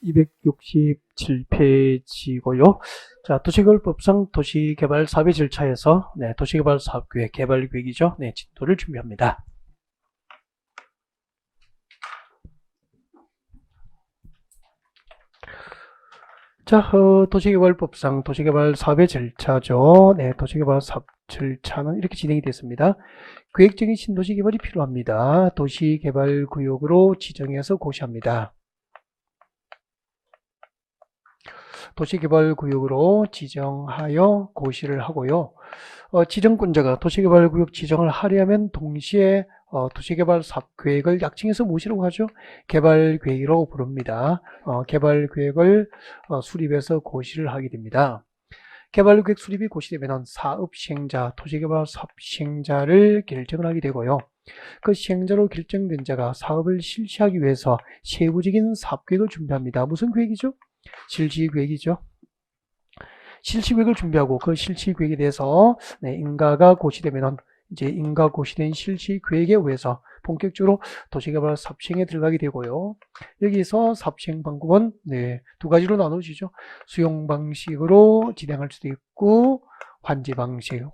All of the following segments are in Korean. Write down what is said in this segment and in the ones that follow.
267페이지고요. 자, 도시개발법상 도시개발 사업의 절차에서 도시개발 사업계획, 개발계획이죠. 진도를 준비합니다. 자, 도시개발법상 도시개발 사업의 절차죠. 도시개발 사업 절차는 이렇게 진행이 됐습니다. 계획적인 신도시 개발이 필요합니다. 도시개발구역으로 지정해서 고시합니다. 도시개발구역으로 지정하여 고시를 하고요. 지정권자가 도시개발구역 지정을 하려면 동시에 도시개발 사업계획을 약칭해서 무엇이라고 하죠? 개발계획이라고 부릅니다. 개발계획을 수립해서 고시를 하게 됩니다. 개발계획 수립이 고시되면 사업시행자, 도시개발 사업시행자를 결정을 하게 되고요. 그 시행자로 결정된 자가 사업을 실시하기 위해서 세부적인 사업계획을 준비합니다. 무슨 계획이죠? 실시계획이죠. 실시계획을 준비하고 그 실시계획에 대해서 인가가 고시되면 이제 인가 고시된 실시계획에 의해서 본격적으로 도시개발 사업시행에 들어가게 되고요. 여기서 사업시행 방법은 두 가지로 나누어지죠. 수용 방식으로 진행할 수도 있고 환지 방식으로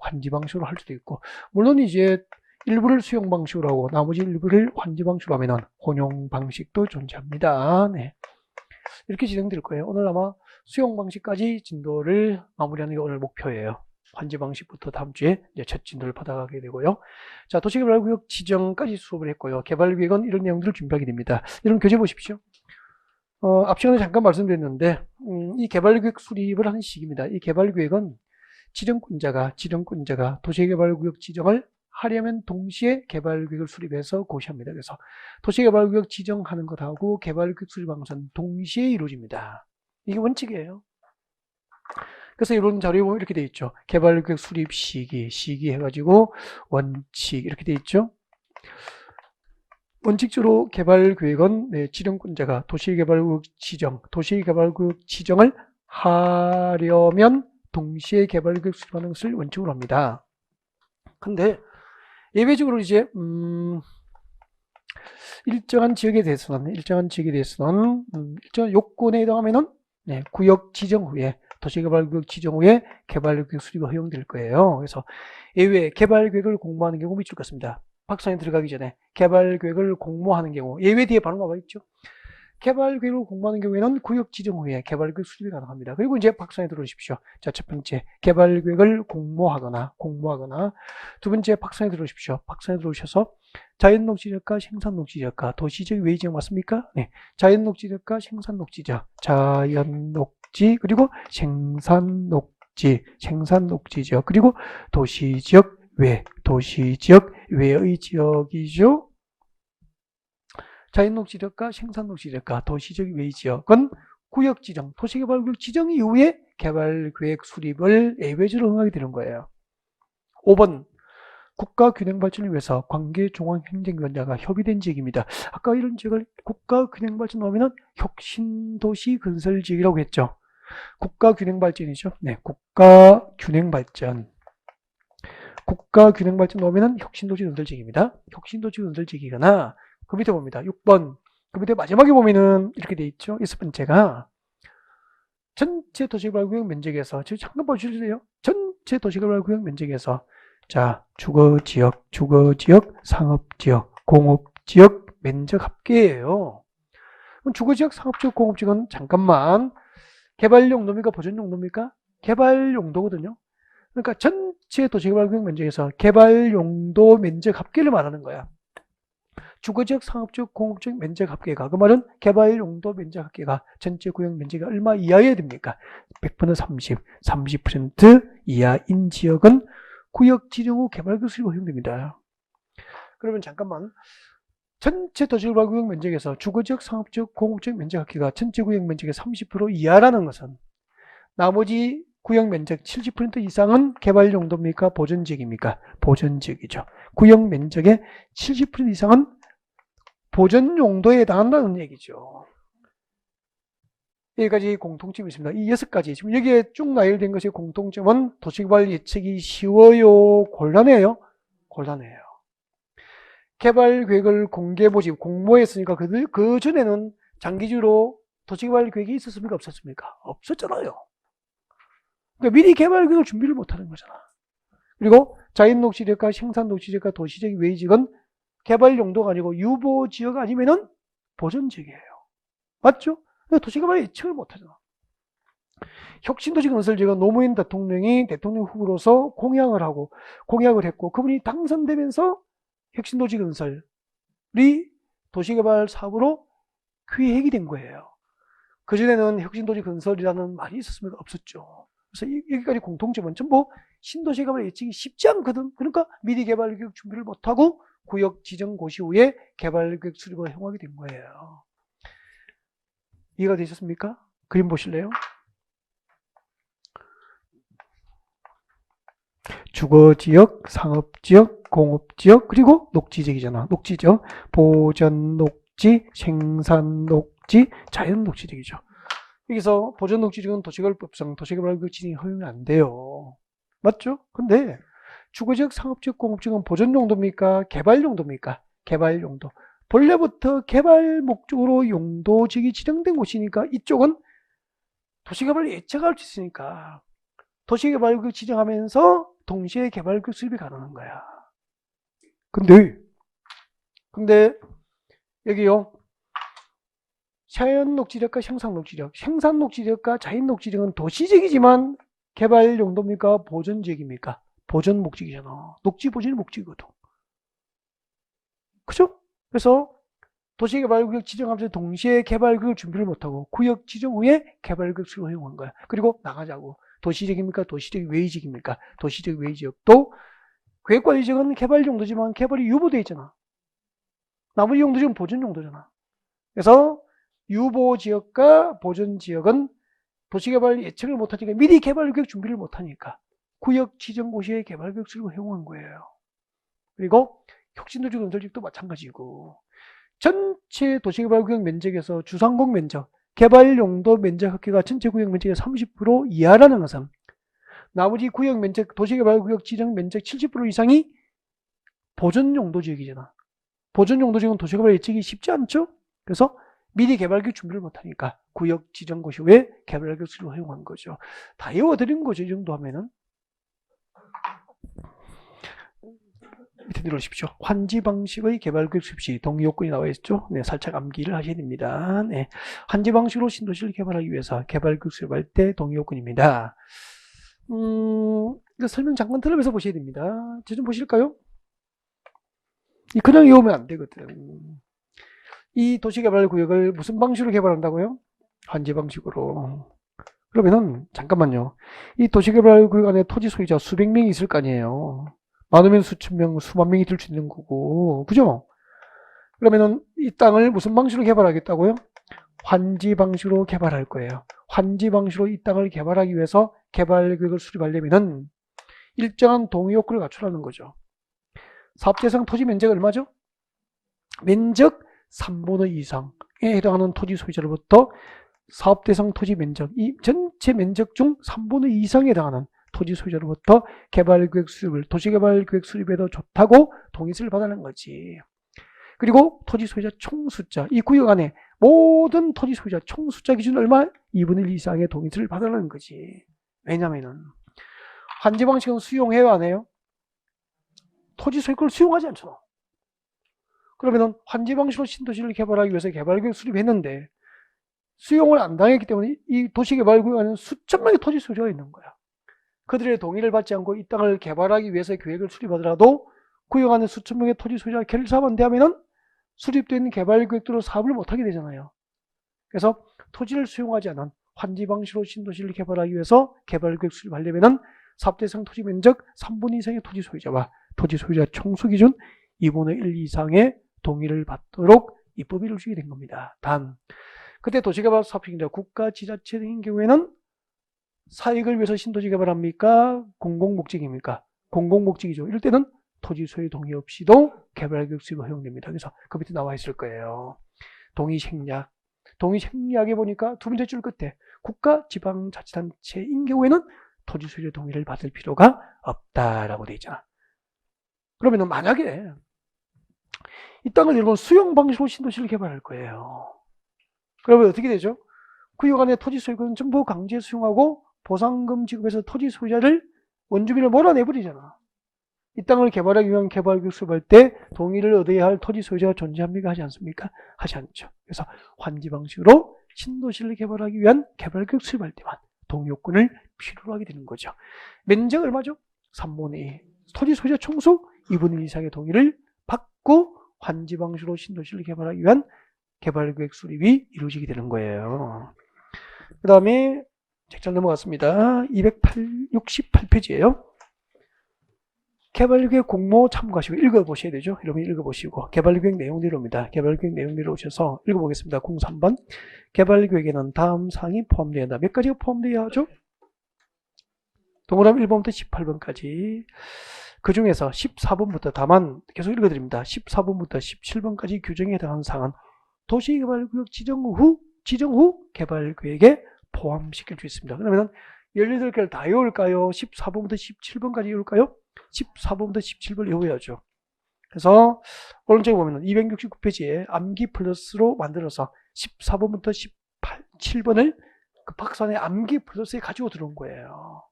할 수도 있고, 물론 이제 일부를 수용 방식으로 하고 나머지 일부를 환지 방식으로 하면 혼용 방식도 존재합니다. 이렇게 진행될 거예요. 오늘 아마 수용 방식까지 진도를 마무리하는 게 오늘 목표예요. 환지 방식부터 다음 주에 이제 첫 진도를 받아가게 되고요. 자, 도시개발구역 지정까지 수업을 했고요. 개발계획은 이런 내용들을 준비하게 됩니다. 여러분 교재 보십시오. 앞 시간에 잠깐 말씀드렸는데 이 개발계획 수립을 하는 시기입니다. 이 개발계획은 지정권자가 도시개발구역 지정을 하려면 동시에 개발계획을 수립해서 고시합니다. 그래서 도시개발구역 지정하는 것하고 개발계획 수립하는 것은 동시에 이루어집니다. 이게 원칙이에요. 그래서 이런 자료에 보면 이렇게 되어 있죠. 개발계획 수립 시기 해가지고 원칙 이렇게 되어 있죠. 원칙적으로 개발계획은 지정권자가 도시개발구역 지정을 하려면 동시에 개발계획 수립하는 것을 원칙으로 합니다. 근데 예외적으로 이제 일정한 지역에 대해서는 일정한 요건에 해당하면은 구역 지정 후에 도시개발구역 지정 후에 개발계획 수립이 허용될 거예요. 그래서 예외 개발계획을 공모하는 경우 밑줄 긋습니다. 박사에 들어가기 전에 개발계획을 공모하는 경우 예외 뒤에 바로 나와 있죠. 개발계획을 공모하는 경우에는 구역 지정 후에 개발계획 수립이 가능합니다. 그리고 이제 박사에 들어오십시오. 자, 첫 번째 개발계획을 공모하거나 두 번째 박사에 들어오십시오. 박사에 들어오셔서 자연녹지지역과 생산녹지지역과 도시적 외지역 맞습니까? 네, 자연녹지지역과 생산녹지지역, 자연녹지 그리고 생산녹지지역 그리고 도시지역 외의 지역이죠. 자연녹지지역과 생산녹지지역과 도시적 외지역은 구역지정, 도시개발구역 지정 이후에 개발계획 수립을 예외적으로 허용하게 되는 거예요. 5번 국가균형발전을 위해서 관계종합행정위원회가 협의된 지역입니다. 아까 이런 지역을 국가균형발전 넣으면 혁신도시 건설지역이라고 했죠. 국가균형발전이죠. 국가균형발전 넣으면 혁신도시 건설지역입니다. 혁신도시 건설지역이거나 그 밑에 봅니다. 6번. 그 밑에 마지막에 보면은 이렇게 돼 있죠. 6번째가 전체 도시개발구역 면적에서, 잠깐 봐주실래요? 전체 도시개발구역 면적에서 자, 주거지역, 상업지역, 공업지역 면적 합계예요. 그럼 주거지역, 상업지역, 공업지역은 잠깐만 개발용도입니까? 보존용도입니까? 개발용도거든요. 그러니까 전체 도시개발구역 면적에서 개발용도 면적 합계를 말하는 거야. 주거지역, 상업지역, 공업지역 면적 합계가, 그 말은 개발용도 면적 합계가 전체 구역 면적이 얼마 이하여야 됩니까? 100분의 30% 이하인 지역은 구역 지정 후 개발계획 수립이 허용됩니다. 그러면 잠깐만, 전체 도시개발구역 면적에서 주거지역, 상업지역, 공업지역 면적 합계가 전체 구역 면적의 30% 이하라는 것은 나머지 구역 면적 70% 이상은 개발용도입니까? 보존지역입니까? 보존지역이죠. 구역 면적의 70% 이상은 보존용도에 해당한다는 얘기죠. 여기까지 공통점이 있습니다. 이 6가지, 지금 여기에 쭉 나열된 것의 공통점은 도시개발 예측이 쉬워요? 곤란해요? 곤란해요. 개발계획을 공개 모집, 공모했으니까 그 전에는 장기적으로 도시개발 계획이 있었습니까? 없었습니까? 없었잖아요. 그러니까 미리 개발 계획을 준비를 못하는 거잖아. 그리고 자연녹지지역과 생산녹지지역과 도시적 외지역은 개발 용도가 아니고 유보지역 아니면은 보전지역이에요. 맞죠? 도시개발 예측을 못하잖아. 혁신도시 건설제가 노무현 대통령이 대통령 후보로서 공약을 했고 그분이 당선되면서 혁신도시 건설이 도시개발 사업으로 기획이 된 거예요. 그전에는 혁신도시 건설이라는 말이 있었습니까? 없었죠. 그래서 여기까지 공통점은 전부 신도시 개발 예측이 쉽지 않거든. 그러니까 미리 개발 계획 준비를 못하고 구역 지정 고시 후에 개발 계획 수립을 행하게 된 거예요. 이해가 되셨습니까? 그림 보실래요? 주거지역, 상업지역, 공업지역, 그리고 녹지지역이잖아. 녹지지역, 보전녹지, 생산녹지, 자연녹지지역이죠. 여기서 보전녹지지역은 도시개발법상 도시개발구역 지정이 허용이 안 돼요. 맞죠? 근데 주거지역, 상업지역, 공업지역은 보전 용도입니까? 개발 용도입니까? 개발 용도. 본래부터 개발 목적으로 용도지역이 지정된 곳이니까 이쪽은 도시개발을 예측할 수 있으니까 도시개발구역 지정하면서 동시에 개발구역 수립이 가능한 거야. 근데 여기요. 자연녹지지역과 생산녹지지역, 생산녹지지역과 자연녹지지역은 도시지역이지만 개발 용도입니까? 보전지역입니까? 보전 목적이잖아. 녹지 보전이 목적이거든. 그죠? 그래서 도시개발구역 지정하면서 동시에 개발구역 준비를 못하고 구역 지정 후에 개발구역 수립을 허용한 거야. 그리고 나가자고. 도시지역입니까? 도시적 외지역입니까? 도시적 외지역도 계획관리지역은 개발 용도지만 개발이 유보되어 있잖아. 나머지 용도지역은 보전 용도잖아. 그래서 유보지역과 보전지역은 도시개발 예측을 못하니까 미리 개발구역 준비를 못하니까 구역 지정 고시에 개발구역 수립을 허용한 거예요. 그리고 혁신도시 건설지역도 마찬가지고 전체 도시개발구역 면적에서 주상공 면적, 개발용도 면적 합계가 전체 구역 면적의 30% 이하라는 것은 나머지 구역 면적, 도시개발구역 지정 면적 70% 이상이 보전용도 지역이잖아. 보전용도 지역은 도시개발 예측이 쉽지 않죠? 그래서 미리 개발구역 준비를 못하니까 구역 지정 고시 후에 개발구역 수립을 허용한 거죠. 다 외워드린 거죠. 이 정도 하면은. 밑에 내려오십시오. 환지 방식의 개발구역 수립 시 동의 요건이 나와 있죠. 네, 살짝 암기를 하셔야 됩니다. 네, 환지 방식으로 신도시를 개발하기 위해서 개발구역 수립할 때 동의 요건입니다. 이거 설명 잠깐 들으면서 보셔야 됩니다. 저 좀 보실까요? 그냥 외우면 안 되거든. 이 도시개발구역을 무슨 방식으로 개발한다고요? 환지 방식으로. 그러면은 잠깐만요. 이 도시개발구역 안에 토지 소유자 수백 명이 있을 거 아니에요. 많으면 수천 명, 수만 명이 들 수 있는 거고, 그죠? 그러면은 이 땅을 무슨 방식으로 개발하겠다고요? 환지 방식으로 개발할 거예요. 환지 방식으로 이 땅을 개발하기 위해서 개발계획을 수립하려면은 일정한 동의 요건을 갖추라는 거죠. 사업대상 토지 면적 얼마죠? 면적 3분의 2 이상에 해당하는 토지 소유자로부터 사업대상 토지 면적, 이 전체 면적 중 3분의 2 이상에 해당하는 토지 소유자로부터 개발계획 수립을 도시개발계획 수립에도 좋다고 동의서를 받아낸 거지. 그리고 토지 소유자 총 숫자, 이 구역 안에 모든 토지 소유자 총 숫자 기준 얼마? 2분의 1 이상의 동의서를 받아내는 거지. 왜냐면은 환지 방식은 수용해요, 안 해요? 토지 소유권을 수용하지 않잖아. 그러면은 환지 방식으로 신도시를 개발하기 위해서 개발계획 수립했는데 수용을 안 당했기 때문에 이 도시개발구역 안에는 수천 명의 토지 소유자가 있는 거야. 그들의 동의를 받지 않고 이 땅을 개발하기 위해서 계획을 수립하더라도 구역 안에 수천 명의 토지 소유자가 결사반대하면은 수립된 개발계획대로 사업을 못하게 되잖아요. 그래서 토지를 수용하지 않은 환지 방식으로 신도시를 개발하기 위해서 개발계획 수립하려면은 사업대상 토지 면적 3분의 2 이상의 토지 소유자와 토지 소유자 총수 기준 2분의 1 이상의 동의를 받도록 입법이 이루어지게 된 겁니다. 단, 그때 도시개발 사업행위자 국가, 지자체 등인 경우에는 사익을 위해서 신도시 개발합니까? 공공목적입니까? 공공목적이죠. 이럴 때는 토지 소유 동의 없이도 개발계획 수립이 허용됩니다. 그래서 그 밑에 나와 있을 거예요. 동의 생략. 동의 생략에 보니까 두 번째 줄 끝에 국가, 지방자치단체인 경우에는 토지 소유 동의를 받을 필요가 없다라고 되어 있잖아. 그러면은 만약에 이 땅을 여러분 수용 방식으로 신도시를 개발할 거예요. 그러면 어떻게 되죠? 구역 안에 토지 소유권은 전부 강제 수용하고 보상금 지급해서 토지 소유자를 원주민을 몰아내버리잖아. 이 땅을 개발하기 위한 개발구역 수립할 때 동의를 얻어야 할 토지 소유자가 존재합니까? 하지 않습니까? 하지 않죠. 그래서 환지 방식으로 신도시를 개발하기 위한 개발구역 수립할 때만 동의 요건을 필요로 하게 되는 거죠. 면적 얼마죠? 3분의 2. 토지 소유자 총수 2분의 1 이상의 동의를 받고 환지 방식으로 신도시를 개발하기 위한 개발구역 수립이 이루어지게 되는 거예요. 그 다음에 책장 넘어갔습니다. 268페이지예요. 개발구역 공모 참고하시고 읽어보셔야 되죠. 여러분 읽어보시고 개발구역 내용대로입니다. 개발구역 내용대로 오셔서 읽어보겠습니다. 03번 개발구역에는 다음 사항이 포함되어야 한다. 몇 가지가 포함되어야 하죠? 동그라미 1번부터 18번까지 그 중에서 14번부터 다만 계속 읽어드립니다. 14번부터 17번까지 규정에 해당하는 사항은 도시개발구역 지정 후 개발구역에 포함시킬 수 있습니다. 그러면 18개를 다 외울까요? 14번부터 17번까지 외울까요? 14번부터 17번을 외워야죠. 그래서 오른쪽에 보면 269페이지에 암기 플러스로 만들어서 14번부터 17번을 그 박스 안에 암기 플러스에 가지고 들어온 거예요.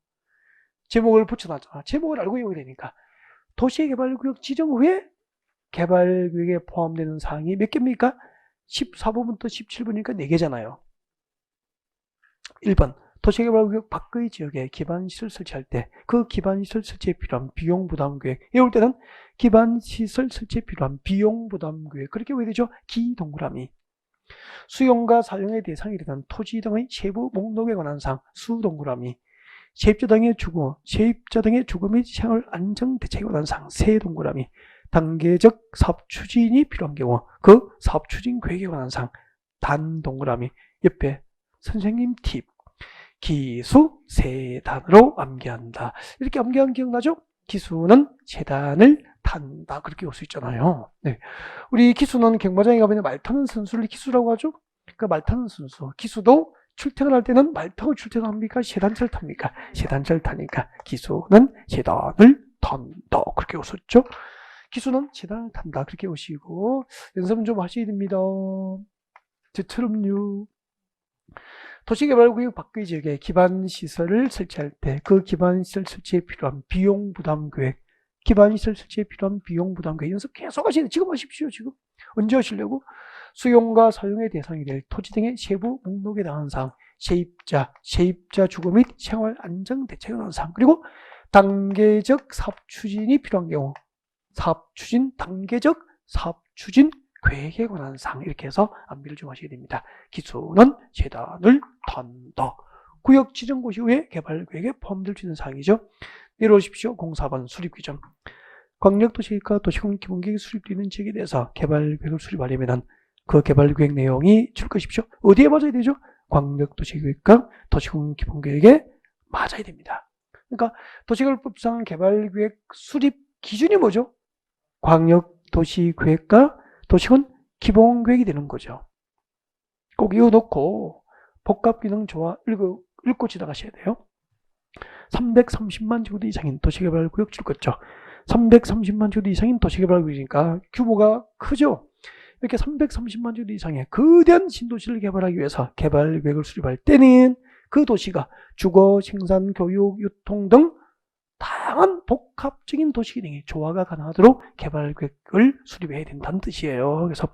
제목을 붙여놨잖아. 제목을 알고 외워야 되니까. 도시개발구역 지정 후에 개발구역에 포함되는 사항이 몇 개입니까? 14번부터 17번이니까 4개잖아요. 1번 도시개발구역 밖의 지역에 기반시설 설치할 때 그 기반시설 설치에 필요한 비용부담계획. 이럴 때는 기반시설 설치에 필요한 비용부담계획. 그렇게 왜 되죠? 기동그라미. 수용과 사용의 대상이 되는 토지 등의 세부 목록에 관한 사항. 수동그라미. 세입자 등의 주거 및 생활 안정 대책에 관한 사항. 세동그라미. 단계적 사업 추진이 필요한 경우 그 사업 추진 계획에 관한 사항. 단동그라미. 옆에 선생님 팁. 기수 세 단으로 암기한다. 이렇게 암기한 기억나죠? 기수는 세 단을 탄다. 그렇게 볼 수 있잖아요. 네. 우리 기수는 경마장에 가면 말 타는 선수를 기수라고 하죠? 그러니까 말 타는 선수. 기수도 출퇴근할 때는 말 타고 출퇴근합니까? 세 단짜리 탑니까? 세 단짜리 타니까 기수는 세 단을 탄다. 그렇게 웃었죠? 기수는 세 단을 탄다. 그렇게 오시고 연습은 좀 하셔야 됩니다. 저처럼요. 도시개발구역 밖의 지역에 기반시설을 설치할 때 그 기반시설 설치에 필요한 비용부담계획, 기반시설 설치에 필요한 비용부담계획 연습 계속 하시는데 지금 하십시오. 지금 언제 하시려고? 수용과 사용의 대상이 될 토지 등의 세부 목록에 대한 사항, 세입자 주거 및 생활 안정 대책에 관한 사항, 그리고 단계적 사업 추진이 필요한 경우 단계적 사업 추진 계획에 관한 사항 이렇게 해서 암기를 좀 하셔야 됩니다. 기수는 세 단을 탄다. 구역 지정고시 후에 개발계획에 포함될 수 있는 사항이죠. 내려오십시오. 04번 수립규정. 광역도시계획과 도시공 기본계획이 수립되는 지역에 대해서 개발계획을 수립하려면 그 개발계획 내용이 줄 것이십시오. 어디에 맞아야 되죠? 광역도시계획과 도시공 기본계획에 맞아야 됩니다. 그러니까 도시개발법상 개발계획 수립 기준이 뭐죠? 광역도시계획과 도시군 기본계획이 되는 거죠. 꼭 이어놓고 복합기능 조화 읽고 지나가셔야 돼요. 330만 제곱미터 이상인 도시개발구역 줄 거죠. 330만 제곱미터 이상인 도시개발구역이니까 규모가 크죠. 이렇게 330만 제곱미터 이상의 거대한 신도시를 개발하기 위해서 개발계획을 수립할 때는 그 도시가 주거, 생산, 교육, 유통 등 다양한 복합적인 도시기능이 조화가 가능하도록 개발계획을 수립해야 된다는 뜻이에요. 그래서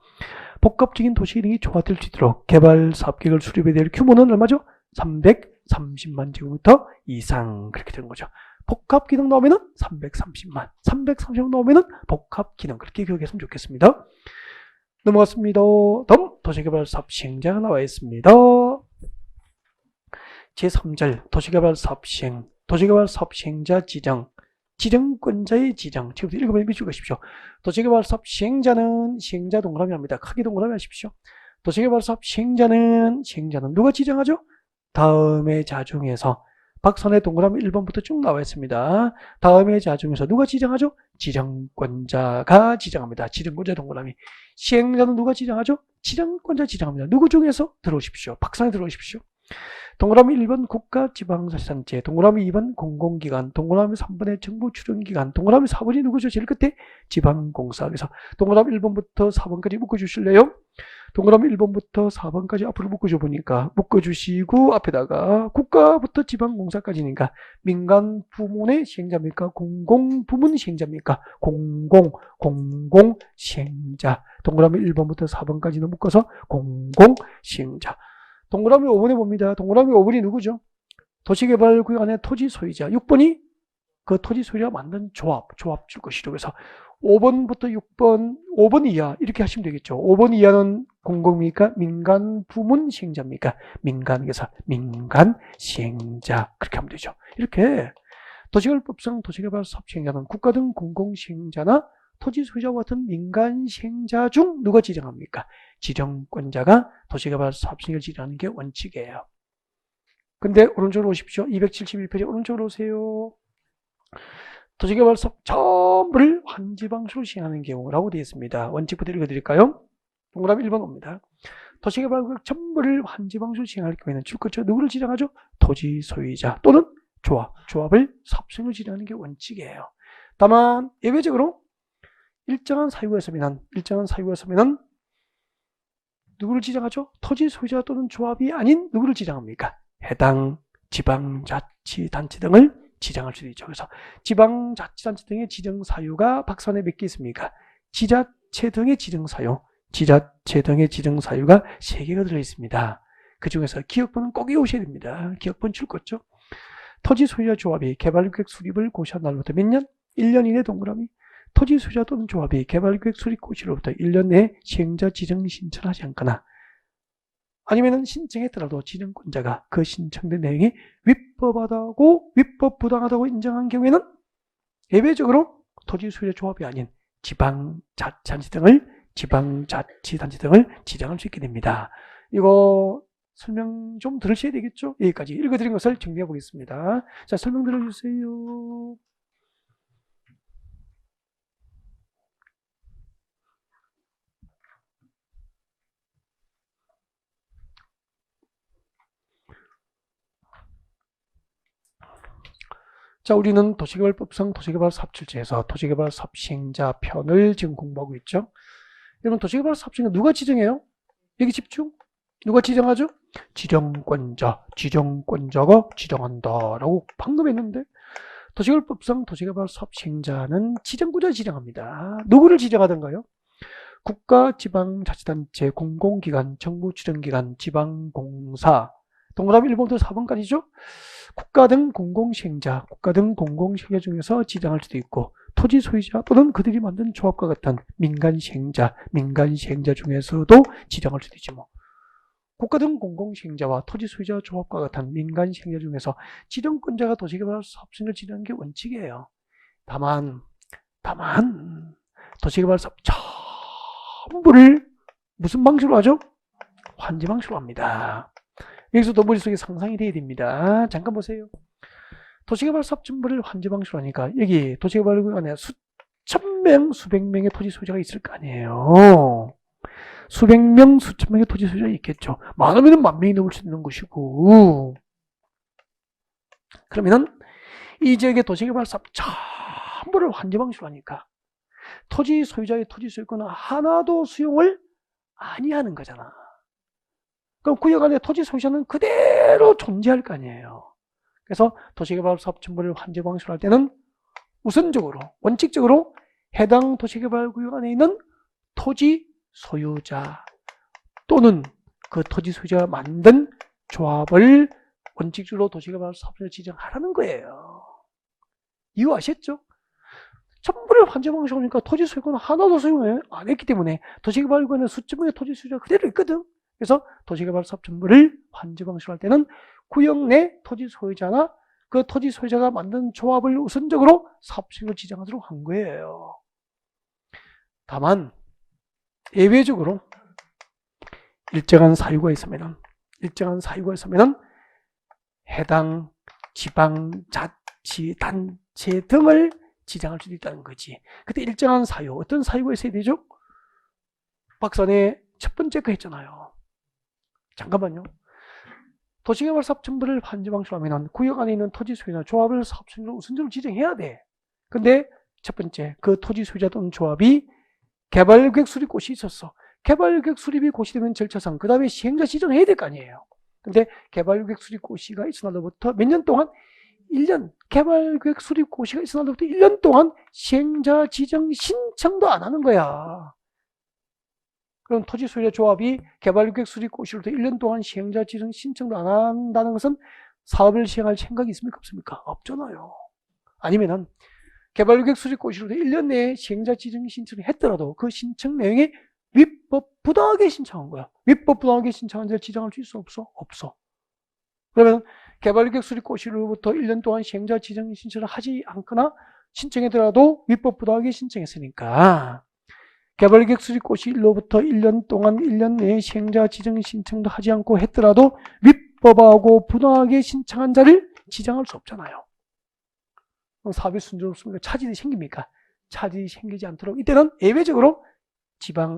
복합적인 도시기능이 조화될 수 있도록 개발사업계획을 수립해야 될 규모는 얼마죠? 330만 제곱미터 이상 그렇게 되는 거죠. 복합기능 나오면은 330만 나오면은 복합기능 그렇게 기억했으면 좋겠습니다. 넘어갔습니다. 다음 도시개발사업 시행자가 나와 있습니다. 제3절 도시개발사업 시행 도시개발사업 시행자 지정, 지정권자의 지정. 지금부터 읽어보면 미줄 것이십시오. 도시개발사업 시행자는 시행자 동그라미 합니다. 크게 동그라미 하십시오. 도시개발사업 시행자는 누가 지정하죠? 다음의 자 중에서 박선의 동그라미 1번부터 쭉 나와 있습니다. 다음의 자 중에서 누가 지정하죠? 지정권자가 지정합니다. 지정권자 동그라미. 시행자는 누가 지정하죠? 지정권자 지정합니다. 누구 중에서 들어오십시오. 박선에 들어오십시오. 동그라미 1번 국가지방자치단체, 동그라미 2번 공공기관, 동그라미 3번의 정부 출연기관, 동그라미 4번이 누구죠? 제일 끝에 지방공사. 그래서 동그라미 1번부터 4번까지 묶어주실래요? 동그라미 1번부터 4번까지 앞으로 묶어줘 보니까 묶어주시고 앞에다가 국가부터 지방공사까지니까 민간 부문의 시행자입니까? 공공부문 시행자입니까? 공공 시행자. 동그라미 1번부터 4번까지는 묶어서 공공 시행자. 동그라미 5번에 봅니다. 동그라미 5번이 누구죠? 도시개발구역 안에 토지 소유자. 6번이 그 토지 소유자가 만든 조합 줄 것이죠. 그래서 5번부터 6번, 5번 이하 이렇게 하시면 되겠죠. 5번 이하는 공공입니까? 민간 부문 시행자입니까? 민간에서 민간 시행자 그렇게 하면 되죠. 이렇게 도시개발법상 도시개발 사업 시행자는 국가 등 공공 시행자나 토지 소유자와 같은 민간 시행자 중 누가 지정합니까? 지정권자가 도시개발 사업 시행을 지정하는 게 원칙이에요. 근데 오른쪽으로 오십시오. 271페이지 오른쪽으로 오세요. 도시개발 사업 전부를 환지방수로 시행하는 경우라고 되어 있습니다. 원칙부터 읽어드릴까요? 동그라미 1번 옵니다. 도시개발구역 전부를 환지방수로 시행할 경우에는 출거처 누구를 지정하죠? 토지 소유자 또는 조합을 사업시행으로 지정하는 게 원칙이에요. 다만 예외적으로 일정한 사유가 있으면 누구를 지정하죠? 토지 소유자 또는 조합이 아닌 누구를 지정합니까? 해당 지방자치단체 등을 지정할 수도 있죠. 그래서 지방자치단체 등의 지정 사유가 박스안에 몇 개 있습니까? 지자체 등의 지정 사유가 3개가 들어있습니다. 그 중에서 기억번은 꼭 외우셔야 됩니다. 기억번 출거죠. 토지 소유자 조합이 개발계획 수립을 고시한 날부터 몇 년? 1년 이내 동그라미. 토지 소유자 또는 조합이 개발계획 수립 고시로부터 1년 내에 시행자 지정 신청하지 않거나 아니면은 신청했더라도 지정권자가 그 신청된 내용이 위법부당하다고 인정한 경우에는 예외적으로 토지 소유자 조합이 아닌 지방자치단체 등을 지정할 수 있게 됩니다. 이거 설명 좀 들으셔야 되겠죠? 여기까지 읽어드린 것을 정리해 보겠습니다. 자, 설명 들어주세요. 자, 우리는 도시개발법상 도시개발사업실제에서 도시개발사업 시행자 편을 지금 공부하고 있죠. 여러분, 도시개발사업 시행자 누가 지정해요? 여기 집중. 누가 지정하죠? 지정권자가 지정한다라고 방금 했는데 도시개발법상 도시개발사업 시행자는 지정권자가 지정합니다. 누구를 지정하던가요? 국가, 지방자치단체, 공공기관, 정부지정기관, 지방공사 동그라미 1번부터 4번까지죠. 국가 등 공공시행자 중에서 지정할 수도 있고 토지 소유자 또는 그들이 만든 조합과 같은 민간 시행자 중에서도 지정할 수도 있지 뭐. 국가 등 공공시행자와 토지 소유자 조합과 같은 민간 시행자 중에서 지정권자가 도시개발 사업시행을 지정하는 게 원칙이에요. 다만 도시개발 사업 전부를 무슨 방식으로 하죠? 환지 방식으로 합니다. 여기서도 머릿속에 상상이 돼야 됩니다. 잠깐 보세요. 도시개발 사업 전부를 환지 방식으로 하니까 여기 도시개발구역 안에 수천 명, 수백 명의 토지 소유자가 있을 거 아니에요. 수백 명, 수천 명의 토지 소유자가 있겠죠. 많으면 만 명이 넘을 수 있는 것이고. 그러면은 이 지역의 도시개발 사업 전부를 환지 방식으로 하니까 토지 소유자의 토지 소유권은 하나도 수용을 아니하는 거잖아. 그럼 구역 안에 토지 소유자는 그대로 존재할 거 아니에요. 그래서 도시개발 사업 전부를 환지 방식으로 할 때는 우선적으로, 원칙적으로 해당 도시개발 구역 안에 있는 토지 소유자 또는 그 토지 소유자가 만든 조합을 원칙적으로 도시개발 사업을 지정하라는 거예요. 이유 아셨죠? 전부를 환지 방식으로 하니까 토지 소유권은 하나도 수용을 안 했기 때문에 도시개발 구역에 수천 명의 토지 소유자가 그대로 있거든. 그래서 도시개발 사업 전부를 환지 방식으로 할 때는 구역 내 토지 소유자나 그 토지 소유자가 만든 조합을 우선적으로 사업시행을 지정하도록 한 거예요. 다만 예외적으로 일정한 사유가 있으면 해당 지방자치단체 등을 지정할 수도 있다는 거지. 그때 일정한 사유, 어떤 사유가 있어야 되죠? 박사네 첫 번째 거 했잖아요. 잠깐만요. 도시개발 사업 전부를 환지 방식으로 하면 구역 안에 있는 토지 소유나 조합을 사업시행으로 우선적으로 지정해야 돼. 근데 첫 번째, 그 토지 소유자 또는 조합이 개발계획 수립 고시 있었어. 개발계획 수립이 고시되면 절차상 그 다음에 시행자 지정해야 될 거 아니에요. 근데 개발계획 수립 고시가 있은 날로부터 몇 년 동안 1년, 개발계획 수립 고시가 있은 날로부터 1년 동안 시행자 지정 신청도 안 하는 거야. 그럼 토지소유자조합이 개발계획 수립 고시로부터 1년 동안 시행자 지정 신청도 안 한다는 것은 사업을 시행할 생각이 있습니까? 없습니까? 없잖아요. 아니면은 개발계획 수립 고시로부터 1년 내에 시행자 지정 신청을 했더라도 그 신청 내용에 위법 부당하게 신청한 거야. 위법 부당하게 신청한 자를 지정할 수 있어? 없어? 없어. 그러면 개발계획 수립 고시로부터 1년 동안 시행자 지정 신청을 하지 않거나 신청하더라도 위법 부당하게 신청했으니까 개발계획 수립 고시로부터 1년 동안 1년 내에 시행자 지정 신청도 하지 않고 했더라도 위법하고 부당하게 신청한 자를 지정할 수 없잖아요. 사업이 순조롭습니까? 차질이 생깁니까? 차질이 생기지 않도록 이때는 예외적으로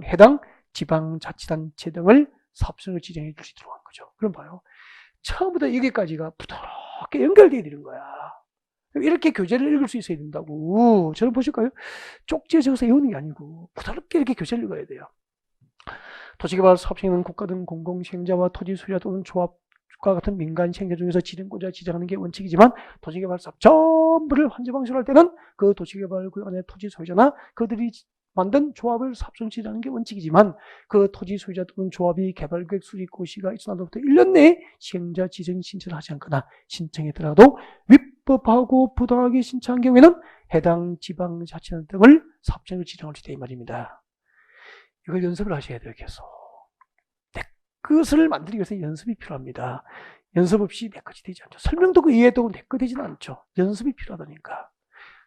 해당 지방자치단체 등을 사업성을 지정해 줄 수 있도록 한 거죠. 그럼 봐요. 처음부터 여기까지가 부드럽게 연결되어 있는 거야. 이렇게 교재를 읽을 수 있어야 된다고. 저는 보실까요? 쪽지에 적어서 외우는 게 아니고 부드럽게 이렇게 교재를 읽어야 돼요. 도시개발 사업시행은 국가 등 공공시행자와 토지소유자 또는 조합과 같은 민간 시행자 중에서 지정권자 지정하는 게 원칙이지만 도시개발 사업 전부를 환지 방식으로 할 때는 그 도시개발구역 안에 토지소유자나 그들이 만든 조합을 사업성 지정하는 게 원칙이지만 그 토지 소유자 또는 조합이 개발계획 수립 고시가 있은 날로부터 1년 내에 시행자 지정 신청을 하지 않거나 신청했더라도 위법하고 부당하게 신청한 경우에는 해당 지방자치단 등을 사업성을 지정할 수 있다 이 말입니다. 이걸 연습을 하셔야 돼요. 계속. 내 것을 만들기 위해서 연습이 필요합니다. 연습 없이 내 것이 되지 않죠. 설명도 그 이해도 내 것 되지는 않죠. 연습이 필요하다니까.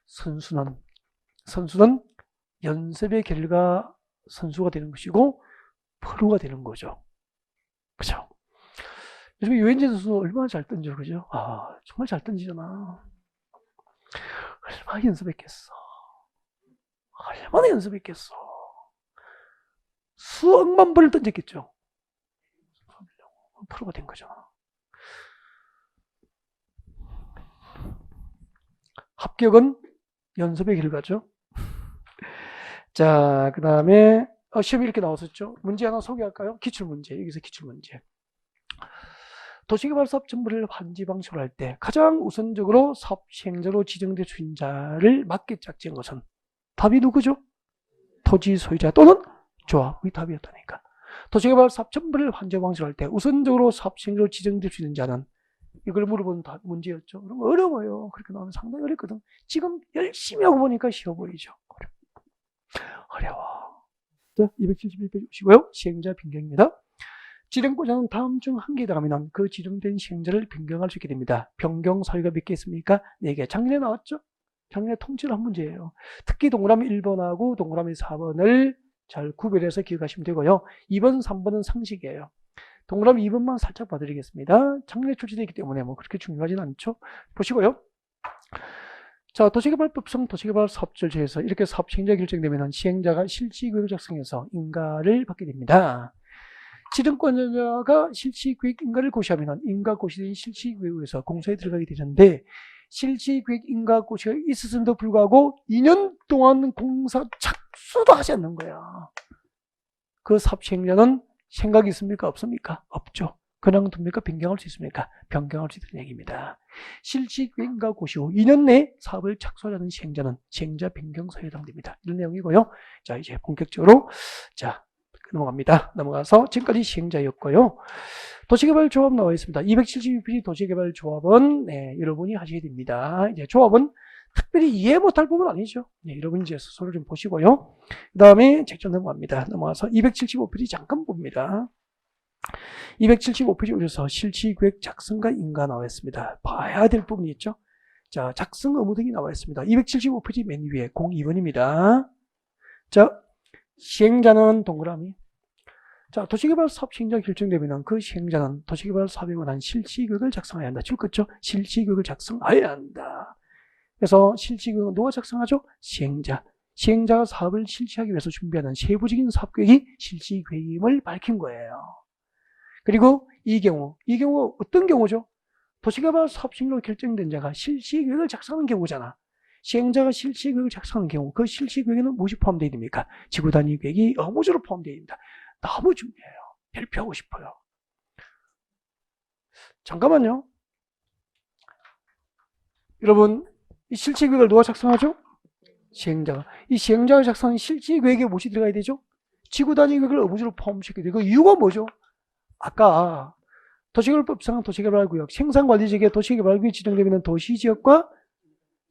선수는 연습의 결과 선수가 되는 것이고 프로가 되는 거죠. 그죠? 요즘 유현진 선수 얼마나 잘 던져, 그죠? 아, 정말 잘 던지잖아. 얼마나 연습했겠어. 얼마나 연습했겠어. 수억만 번을 던졌겠죠. 프로가 된 거죠. 합격은 연습의 결과죠. 자, 그 다음에 시험이 이렇게 나왔었죠. 문제 하나 소개할까요? 기출문제. 여기서 기출문제. 도시개발 사업 정보를 환지 방식으로 할 때 가장 우선적으로 사업 시행자로 지정된 수인자를 맞게 짝지은 것은 답이 누구죠? 토지 소유자 또는 조합의 답이었다니까. 도시개발 사업 정보를 환지 방식으로 할 때 우선적으로 사업 시행자로 지정될 수 있는 자는 이걸 물어본 문제였죠. 그럼 어려워요. 그렇게 나오면 상당히 어렵거든. 지금 열심히 하고 보니까 쉬워 보이죠. 어려워. 271페이지 보시고요. 시행자 변경입니다. 지정권자는 다음 중 한 개에 해당하면 그 지정된 시행자를 변경할 수 있게 됩니다. 변경 사유가 몇 개 있습니까? 4개. 작년에 나왔죠? 작년에 통째로 한 문제예요. 특히 동그라미 1번하고 동그라미 4번을 잘 구별해서 기억하시면 되고요. 2번, 3번은 상식이에요. 동그라미 2번만 살짝 봐드리겠습니다. 작년에 출제되기 때문에 뭐 그렇게 중요하진 않죠. 보시고요. 자, 도시개발법상 도시개발 사업절차에서 이렇게 사업 시행자 결정되면 시행자가 실시계획을 작성해서 인가를 받게 됩니다. 지정권자가 실시계획 인가를 고시하면 인가 고시된 실시계획에서 공사에 들어가게 되는데 실시계획 인가 고시가 있었음에도 불구하고 2년 동안 공사 착수도 하지 않는 거야. 그 사업 시행자는 생각이 있습니까? 없습니까? 없죠. 그냥 둡니까? 변경할 수 있습니까? 변경할 수 있다는 얘기입니다. 실시계획인가 고시 후 2년 내에 사업을 착수하려는 시행자는 시행자 변경 사유에 해당됩니다. 이런 내용이고요. 자, 이제 본격적으로 자 넘어갑니다. 넘어가서 지금까지 시행자였고요. 도시개발조합 나와 있습니다. 272페이지 도시개발조합은 여러분이 하셔야 됩니다. 이제 조합은 특별히 이해 못할 부분은 아니죠. 여러분이 이제 스스로 좀 보시고요. 그 다음에 책좀 넘어갑니다. 넘어가서 275페이지 잠깐 봅니다. 275페이지 오셔서 실시계획 작성과 인가 나와 있습니다. 봐야 될 부분이 있죠. 자, 작성 의무 등이 나와 있습니다. 275페이지 맨 위에 02번입니다. 자, 시행자는 동그라미. 자, 도시개발 사업 시행자 결정되면 그 시행자는 도시개발 사업에 관한 실시계획을 작성해야 한다. 줄 것죠? 실시계획을 작성해야 한다. 그래서 실시계획은 누가 작성하죠? 시행자. 시행자가 사업을 실시하기 위해서 준비하는 세부적인 사업계획이 실시계획임을 밝힌 거예요. 그리고 이 경우 어떤 경우죠? 도시개발 사업 시행자로 결정된 자가 실시계획을 작성하는 경우잖아. 시행자가 실시계획을 작성하는 경우 그 실시계획에는 무엇이 포함되어 있습니까? 지구단위 계획이 의무적으로 포함되어 있습니다. 너무 중요해요. 발표하고 싶어요. 잠깐만요. 여러분, 이 실질계획을 누가 작성하죠? 시행자가. 이 시행자가 작성한 실질계획에 무엇이 들어가야 되죠? 지구단위 계획을 어부지로 포함시켜야 돼요. 그 이유가 뭐죠? 아까 도시개발법상 도시개발구역, 생산관리지역에 도시개발구역이 지정되면 도시지역과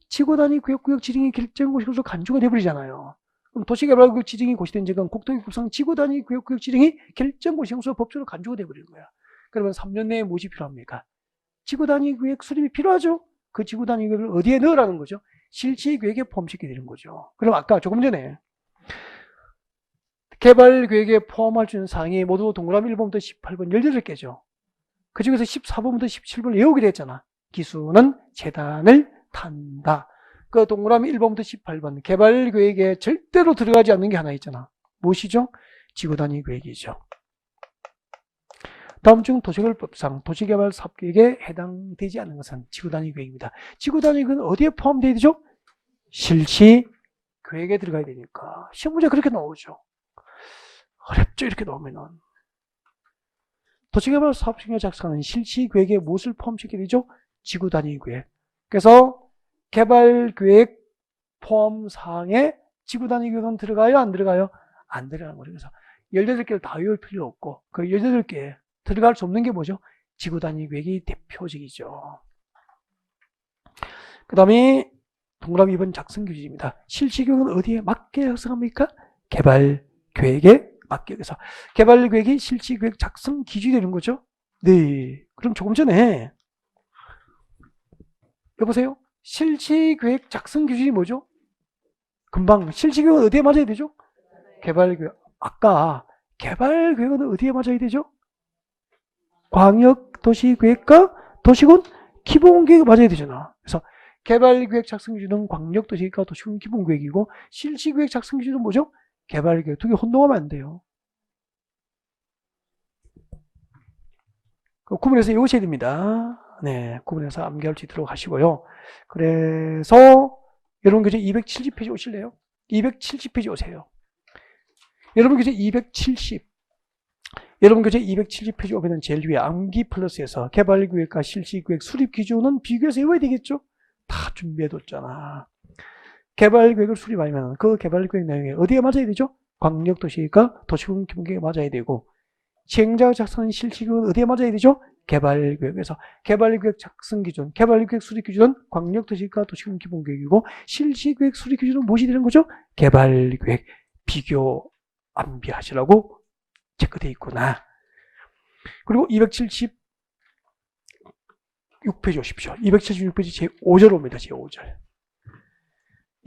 지구단위 구역 지정이 결정고시로서 간주가 되어버리잖아요. 그럼 도시개발구역 지정이 고시된 지역은 국토교육법상 지구단위 구역 지정이 결정고시로서 법적으로 간주가 되어버리는 거야. 그러면 3년 내에 무엇이 필요합니까? 지구단위 구역 수립이 필요하죠. 그 지구단위 구역을 어디에 넣으라는 거죠? 실지계획에 포함시키게 되는 거죠. 그럼 아까 조금 전에 개발계획에 포함할 수 있는 사항이 모두 동그라미 1번부터 18번 18개죠. 그 중에서 14번부터 17번 외우게 됐잖아. 기수는 재단을 탄다. 그 동그라미 1번부터 18번 개발계획에 절대로 들어가지 않는 게 하나 있잖아. 무엇이죠? 지구단위 계획이죠. 다음 중 도시개발법상 도시개발 사업계획에 해당되지 않는 것은 지구단위 계획입니다. 지구단위 계획은 어디에 포함되어 되죠? 실시계획에 들어가야 되니까. 시험 문제 그렇게 나오죠. 어렵죠, 이렇게 나오면은. 도시개발 사업계획에 작성하는 실시계획에 무엇을 포함시키게 되죠? 지구단위 계획. 그래서 개발계획 포함사항에 지구단위 계획은 들어가요, 안 들어가요? 안 들어가는 거죠. 그래서 18개를 다 외울 필요 없고 그 18개 들어갈 수 없는 게 뭐죠? 지구단위 계획이 대표적이죠. 그 다음에 동그라미 2번 작성규칙입니다. 실시계획은 어디에 맞게 작성합니까? 개발계획에 맞게. 그래서 개발계획이 실시계획 작성 기준이 되는 거죠. 네. 그럼 조금 전에 여보세요? 실시계획 작성 기준이 뭐죠? 금방 실시계획은 어디에 맞아야 되죠? 개발계획. 아까 개발계획은 어디에 맞아야 되죠? 광역도시계획과 도시군 기본계획이 맞아야 되잖아. 그래서 개발계획 작성 기준은 광역도시계획과 도시군 기본계획이고 실시계획 작성 기준은 뭐죠? 개발계획. 두 개 혼동하면 안 돼요. 구분해서 외우셔야 됩니다. 네, 구분해서 암기할 수 있도록 하시고요. 그래서 여러분 교재 270페이지 오실래요? 270페이지 오세요. 여러분 교재 270. 여러분 교재 270페이지 오면은 제일 위에 암기 플러스에서 개발계획과 실시계획 수립 기준은 비교해서 외워야 되겠죠? 다 준비해뒀잖아. 개발계획을 수립하면 그 개발계획 내용에 어디에 맞아야 되죠? 광역도시계획과 도시군 기본계획에 맞아야 되고 시행자가 작성한 실시계획은 어디에 맞아야 되죠? 개발계획에서 개발계획 작성 기준, 개발계획 수립 기준은 광역도시계획과 도시군 기본계획이고 실시계획 수립 기준은 무엇이 되는 거죠? 개발계획. 비교 암기하시라고 체크되어 있구나. 그리고 276페이지 오십시오. 276페이지 제5절 옵니다. 제5절.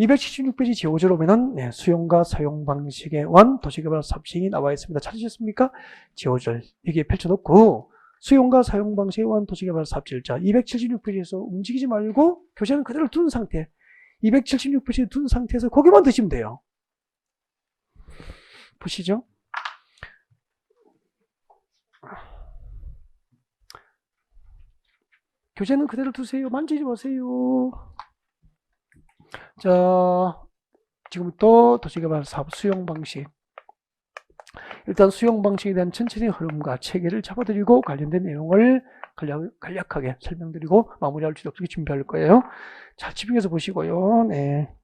276페이지 제5절 오면은 네, 수용과 사용 방식의 원 도시개발 사업시행이 나와 있습니다. 찾으셨습니까? 제5절 여기에 펼쳐놓고 수용과 사용 방식의 원 도시개발 사업질자 276페이지에서 움직이지 말고 교재는 그대로 둔 상태 276페이지에 둔 상태에서 거기만 드시면 돼요. 보시죠. 교재는 그대로 두세요. 만지지 마세요. 자, 지금부터 도시개발 사업 수용 방식. 일단 수용 방식에 대한 전체적인 흐름과 체계를 잡아드리고 관련된 내용을 간략하게 설명드리고 마무리할 수 없게 준비할 거예요. 자, 집중해서 보시고요. 네.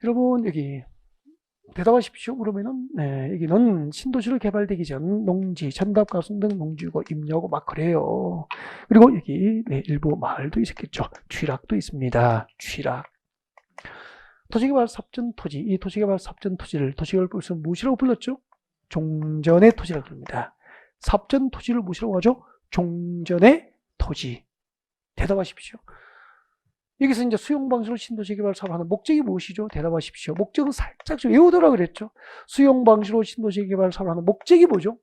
여러분, 여기 대답하십시오. 그러면은, 네, 여기는 신도시로 개발되기 전 농지, 전답 가순 등 농지고 임야고 막 그래요. 그리고 여기 네, 일부 마을도 있었겠죠. 취락도 있습니다. 취락. 도시개발 삽전 토지, 이 도시개발 삽전 토지를 도시개발법에서 무엇이라고 불렀죠? 종전의 토지라고 부릅니다. 삽전 토지를 무엇이라고 하죠? 종전의 토지. 대답하십시오. 여기서 이제 수용 방식으로 신도시 개발 사업을 하는 목적이 무엇이죠? 대답하십시오. 목적은 살짝 좀 외우더라 그랬죠. 수용 방식으로 신도시 개발 사업을 하는 목적이 뭐죠?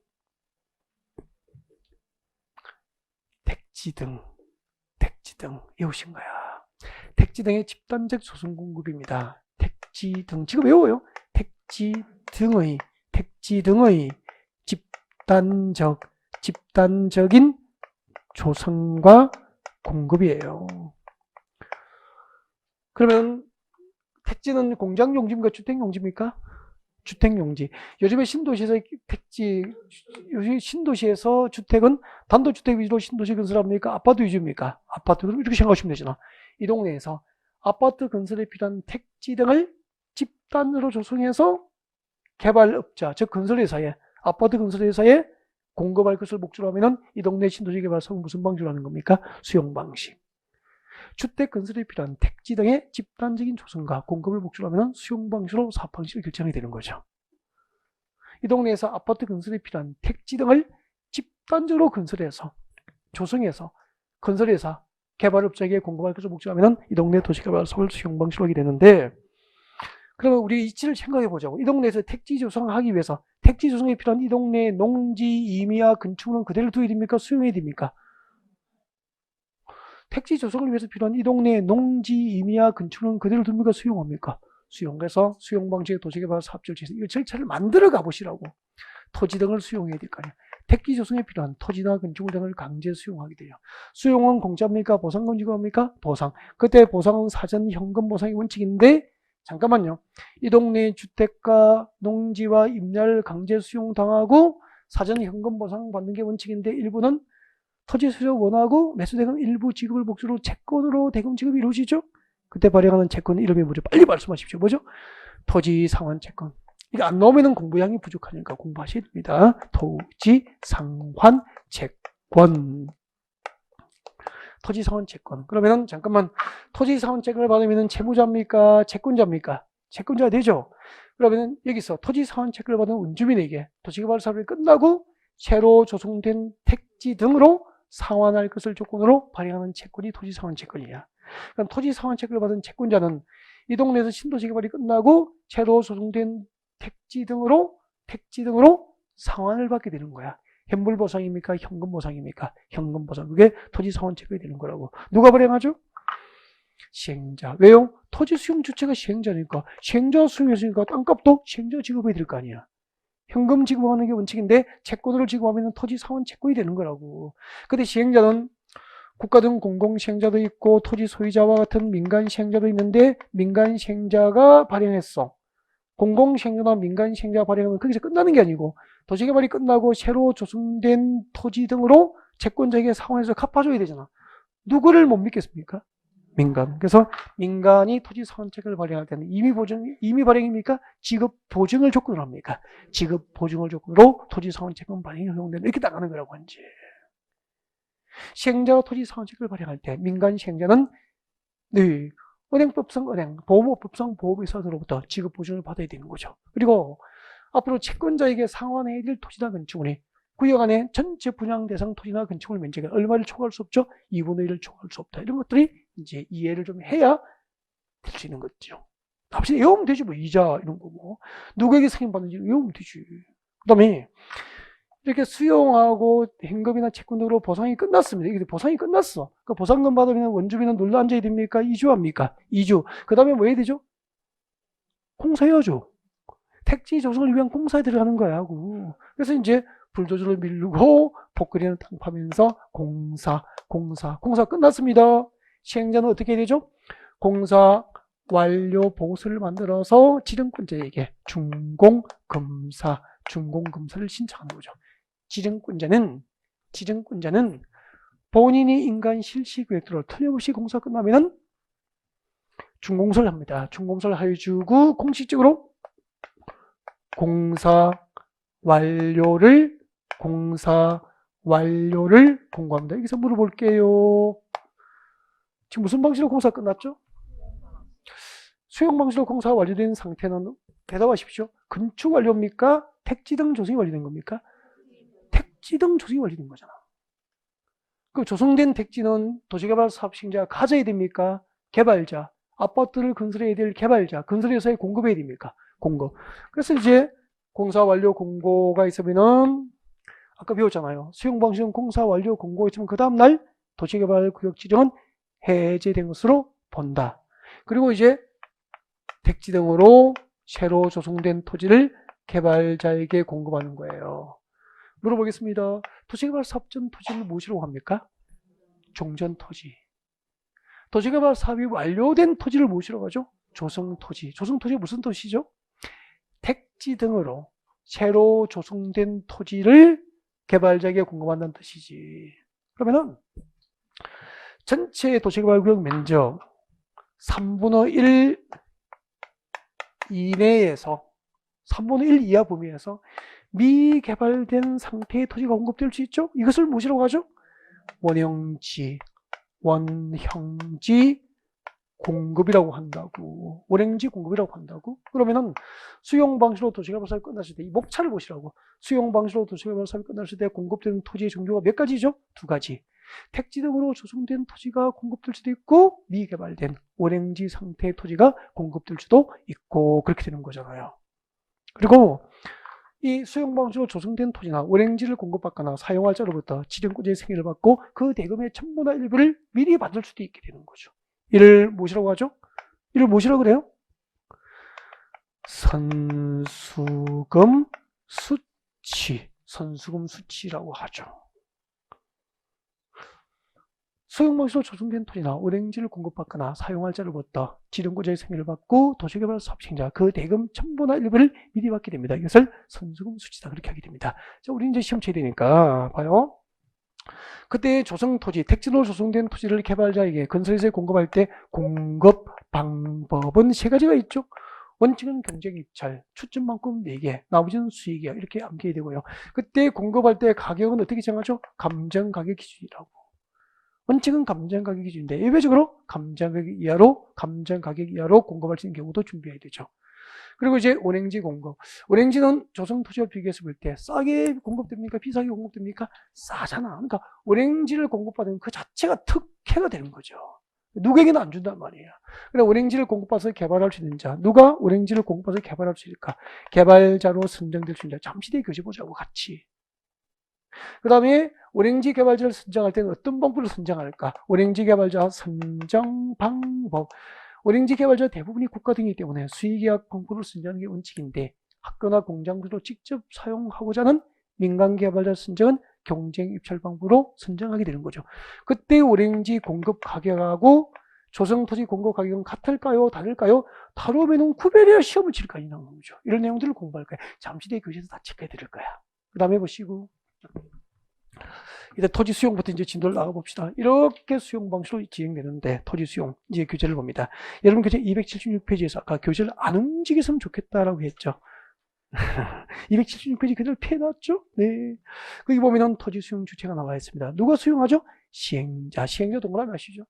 택지 등 외우신 거야. 택지 등의 집단적 조성 공급입니다. 택지 등 지금 외워요. 택지 등의 집단적인 조성과 공급이에요. 그러면 택지는 공장 용지입니까? 주택 용지입니까? 주택용지. 요즘에 신도시에서 택지, 요즘 신도시에서 주택은 단독주택 위주로 신도시 건설합니까? 아파트 위주입니까? 아파트. 이렇게 생각하시면 되잖아. 이 동네에서 아파트 건설에 필요한 택지 등을 집단으로 조성해서 개발업자, 즉 건설회사에, 아파트 건설회사에 공급할 것을 목적으로 하면은 이 동네 신도시 개발 사업은 무슨 방식으로 하는 겁니까? 수용 방식. 주택 건설에 필요한 택지 등의 집단적인 조성과 공급을 목적으로 하면 수용 방식으로 사업 방식을 결정이 되는 거죠. 이 동네에서 아파트 건설에 필요한 택지 등을 집단적으로 건설해서 조성해서 건설회사, 개발업자에게 공급할 것을 목적으로 하면 이 동네 도시개발 사업을 수용 방식으로 하게 되는데, 그러면 우리 이치를 생각해 보자고. 이 동네에서 택지 조성하기 위해서 택지 조성에 필요한 이 동네의 농지, 임야, 건축물은 그대로 두어야 됩니까? 수용해야 됩니까? 택지 조성을 위해서 필요한 이 동네의 농지, 임야, 건축물은 그대로 둡니까? 수용합니까? 수용. 그래서 수용 방식의 도시개발 사업절 제시, 이 절차를 만들어 가보시라고. 토지 등을 수용해야 될 거 아니에요. 택지 조성에 필요한 토지나 건축물 등을 강제 수용하게 돼요. 수용은 공짜입니까? 보상금 지급합니까? 보상. 그때 보상은 사전 현금 보상이 원칙인데, 잠깐만요. 이 동네의 주택과 농지와 임야를 강제 수용당하고 사전 현금 보상 받는 게 원칙인데, 일부는 토지 수용 원하고 매수대금 일부 지급을 목적으로 채권으로 대금 지급이 이루어지죠. 그때 발행하는 채권 이름이 뭐죠? 빨리 말씀하십시오. 뭐죠? 토지 상환 채권. 이거 안 나오면 공부량이 부족하니까 공부하셔야 됩니다. 토지 상환 채권. 토지 상환 채권. 그러면은 잠깐만, 토지 상환 채권을 받으면 채무자입니까? 채권자입니까? 채권자가 되죠. 그러면은 여기서 토지 상환 채권을 받은 원주민에게 도시개발 사업이 끝나고 새로 조성된 택지 등으로 상환할 것을 조건으로 발행하는 채권이 토지 상환 채권이야. 그럼 토지 상환 채권을 받은 채권자는 이 동네에서 신도시 개발이 끝나고 새로 조성된 택지 등으로 상환을 받게 되는 거야. 현물 보상입니까? 현금 보상입니까? 현금 보상. 그게 토지 상환 채권이 되는 거라고. 누가 발행하죠? 시행자. 왜요? 토지 수용 주체가 시행자니까. 시행자 수용했으니까 땅값도 시행자 지급해야 될 거 아니야. 현금 지급하는 게 원칙인데 채권으로 지급하면 토지 상환 채권이 되는 거라고. 근데 시행자는 국가 등 공공 시행자도 있고 토지 소유자와 같은 민간 시행자도 있는데, 민간 시행자가 발행했어. 공공 시행자나 민간 시행자가 발행하면 거기서 끝나는 게 아니고 도시개발이 끝나고 새로 조성된 토지 등으로 채권자에게 상환해서 갚아줘야 되잖아. 누구를 못 믿겠습니까? 민간. 그래서 민간이 토지 상환책을 발행할 때는 임의 발행입니까? 지급 보증을 조건으로 합니까? 지급 보증을 조건으로 토지 상환책은 발행이 허용된다. 이렇게 나가는 거라고 하지. 시행자가 토지 상환책을 발행할 때 민간 시행자는 네, 은행법상 은행, 보험업법상 보험회사들로부터 지급 보증을 받아야 되는 거죠. 그리고 앞으로 채권자에게 상환해야 될 토지나 건축물이 구역 안에 전체 분양 대상 토지나 건축물 면적에 얼마를 초과할 수 없죠? 2분의 1을 초과할 수 없다. 이런 것들이 이제 이해를 좀 해야 될 수 있는 거죠. 답시 외우면 되지 뭐. 이자 이런 거 뭐. 누구에게 승인받는지 외우면 되지. 그 다음에 이렇게 수용하고 현금이나 채권 등으로 보상이 끝났습니다. 이게 보상이 끝났어. 그 보상금 받으면 원주민은 눌러 앉아야 됩니까? 이주합니까? 이주. 그 다음에 뭐 해야 되죠? 공사해야죠. 택지 조성을 위한 공사에 들어가는 거야 하고. 그래서 이제 불도저를 밀고 포크리는 땅 파면서 공사 끝났습니다. 시행자는 어떻게 해야 되죠? 공사 완료 보고서를 만들어서 지정권자에게 준공검사를 신청하는 거죠. 지정권자는 본인이 인간 실시 계획대로 틀림없이 공사 끝나면은 준공서를 합니다. 준공서를 해주고 공식적으로 공사 완료를 공고합니다. 여기서 물어볼게요. 지금 무슨 방식으로 공사 끝났죠? 수용 방식으로 공사가 완료된 상태는 대답하십시오. 건축 완료입니까? 택지 등 조성이 완료된 겁니까? 택지 등 조성이 완료된 거잖아. 그 조성된 택지는 도시개발 사업 시행자가 가져야 됩니까? 개발자. 아파트를 건설해야 될 개발자. 건설회사에 공급해야 됩니까? 공급. 그래서 이제 공사 완료 공고가 있으면은 아까 배웠잖아요. 수용 방식은 공사 완료 공고가 있으면 그 다음날 도시개발 구역 지정은 해제된 것으로 본다. 그리고 이제 택지 등으로 새로 조성된 토지를 개발자에게 공급하는 거예요. 물어보겠습니다. 도시개발 사업 전 토지를 무엇이라고 합니까? 종전 토지. 도시개발 사업이 완료된 토지를 무엇이라고 하죠? 조성토지. 조성토지가 무슨 토지죠? 택지 등으로 새로 조성된 토지를 개발자에게 공급한다는 뜻이지. 그러면은 전체 도시개발구역 면적 3분의 1 이내에서 3분의 1 이하 범위에서 미개발된 상태의 토지가 공급될 수 있죠. 이것을 무엇이라고 하죠? 원형지 공급이라고 한다고. 원형지 공급이라고 한다고. 그러면은 수용 방식으로 도시개발 사업이 끝났을 때 이 목차를 보시라고. 수용 방식으로 도시개발 사업이 끝났을 때 공급되는 토지의 종류가 몇 가지죠? 두 가지. 택지 등으로 조성된 토지가 공급될 수도 있고 미개발된 원형지 상태의 토지가 공급될 수도 있고 그렇게 되는 거잖아요. 그리고 이 수용 방식으로 조성된 토지나 원형지를 공급받거나 사용할 자로부터 지정권자의 승인을 받고 그 대금의 1000분의 1을 미리 받을 수도 있게 되는 거죠. 이를 무엇이라고 하죠? 이를 무엇이라고 그래요? 선수금 수치라고 하죠. 수용 방식으로 조성된 토지나 원형지를 공급받거나 사용할 자로부터 지정권자의 승인을 받고 도시개발 사업 시행자 그 대금 1000분의 1을 미리 받게 됩니다. 이것을 선수금 수치다 그렇게 하게 됩니다. 자, 우리 이제 시험 쳐야 되니까 봐요. 그때 조성 토지, 택지로 조성된 토지를 개발자에게 건설회사에 공급할 때 공급 방법은 세 가지가 있죠. 원칙은 경쟁 입찰, 추천만큼 4개, 나머지는 수익이야. 이렇게 암기해야 되고요. 그때 공급할 때 가격은 어떻게 정하죠? 감정가격 기준이라고. 원칙은 감정가격 기준인데 예외적으로 감정가격 이하로 공급할 수 있는 경우도 준비해야 되죠. 그리고 이제 원행지 공급. 원행지는 조성 토지와 비교해서 볼 때 싸게 공급됩니까? 비싸게 공급됩니까? 싸잖아. 그러니까 원행지를 공급받으면 그 자체가 특혜가 되는 거죠. 누구에게는 안 준단 말이에요. 그러니까 원행지를 공급받아서 개발할 수 있는 자. 누가 원행지를 공급받아서 개발할 수 있을까? 개발자로 선정될 수 있는 자. 잠시 뒤에 교재 보자고 같이. 그 다음에 원행지 개발자를 선정할 때는 어떤 방법으로 선정할까? 원행지 개발자 선정 방법. 원행지 개발자 대부분이 국가 등이기 때문에 수의계약 방법을 선정하는 게 원칙인데 학교나 공장으로 직접 사용하고자 하는 민간 개발자 선정은 경쟁 입찰 방법으로 선정하게 되는 거죠. 그때 원행지 공급 가격하고 조성토지 공급 가격은 같을까요? 다를까요? 다르면 구별해야 시험을 칠 거 아니냐는 거죠. 이런 내용들을 공부할 거예요. 잠시 뒤에 교재에서 다 체크해 드릴 거야. 그 다음에 보시고 이제 토지 수용부터 이제 진도를 나가봅시다. 이렇게 수용 방식으로 진행되는데 토지 수용 이제 교재를 봅니다. 여러분 교재 276페이지에서 아까 교재를 안 움직였으면 좋겠다라고 했죠. 276페이지 그대로 피해놨죠? 네. 거기 보면은 토지 수용 주체가 나와 있습니다. 누가 수용하죠? 시행자. 시행자 동그라미 아시죠?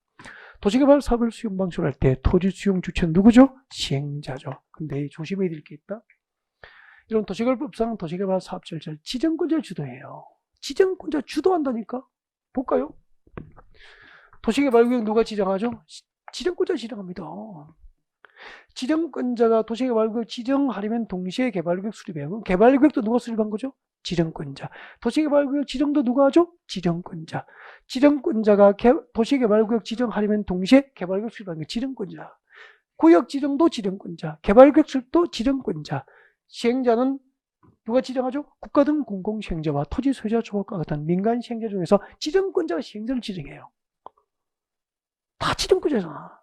도시개발 사업을 수용 방식으로 할 때 토지 수용 주체는 누구죠? 시행자죠. 근데 조심해야 될 게 있다. 이런 도시개발법상 도시개발 사업 절차를 지정권자를 주도해요. 지정권자 주도한다니까? 볼까요? 도시개발구역 누가 지정하죠? 지정권자 지정합니다. 지정권자가 도시개발구역 지정하려면 동시에 개발구역 수립해요. 그럼 개발구역도 누가 수립한 거죠? 지정권자. 도시개발구역 지정도 누가 하죠? 지정권자. 지정권자가 도시개발구역 지정하려면 동시에 개발구역 수립하는 게 지정권자. 구역 지정도 지정권자. 개발구역 수립도 지정권자. 시행자는 누가 지정하죠? 국가 등 공공시행자와 토지 소유자 조합과 같은 민간 시행자 중에서 지정권자가 시행자를 지정해요. 다 지정권자잖아.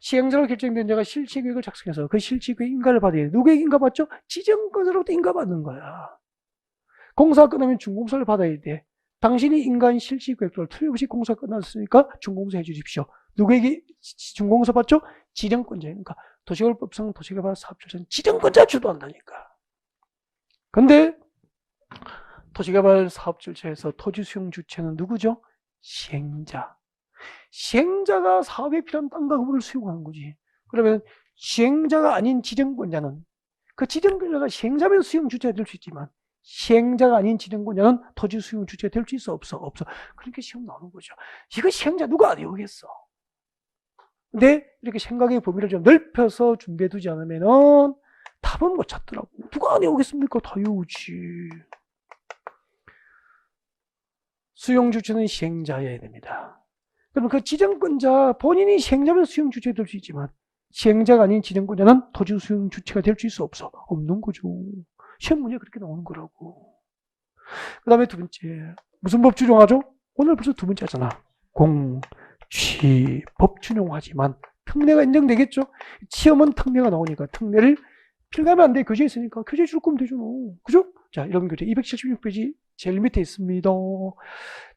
시행자로 결정된 자가 실시계획을 작성해서 그 실시계획 인가를 받아야 돼. 누구에게 인가 받죠? 지정권자로부터 인가 받는 거야. 공사가 끝나면 준공사를 받아야 돼. 당신이 인가한 실시계획을 틀림없이 공사가 끝났으니까 준공사 해주십시오. 누구에게 준공사 받죠? 지정권자. 그러니까 도시개발법상 도시개발 사업 절차는 지정권자 주도한다니까. 근데 도시개발 사업 절차에서 토지 수용 주체는 누구죠? 시행자. 시행자가 사업에 필요한 땅과 건물을 수용하는 거지. 그러면 시행자가 아닌 지정권자는 그 지정권자가 시행자면 수용 주체가 될 수 있지만 시행자가 아닌 지정권자는 토지 수용 주체가 될 수 있어? 없어? 없어. 그러니까 시험 나오는 거죠. 이거 시행자 누가 안 해오겠어? 근데 이렇게 생각의 범위를 좀 넓혀서 준비해 두지 않으면은 답은 못 찾더라고. 누가 안 해오겠습니까? 다 해오지. 수용 주체는 시행자여야 됩니다. 그럼 그 지정권자 본인이 시행자면 수용 주체가 될 수 있지만 시행자가 아닌 지정권자는 토지 수용 주체가 될 수 있어? 없어? 없는 거죠. 시험 문제 그렇게 나오는 거라고. 그 다음에 두 번째. 무슨 법 준용하죠? 오늘 벌써 두 번째잖아. 법 준용하지만 특례가 인정되겠죠? 시험은 특례가 나오니까 특례를 필기하면 안 돼. 교재에 있으니까. 교재에 줄 거면 되죠. 그죠? 자, 이런 교재 276페이지 제일 밑에 있습니다.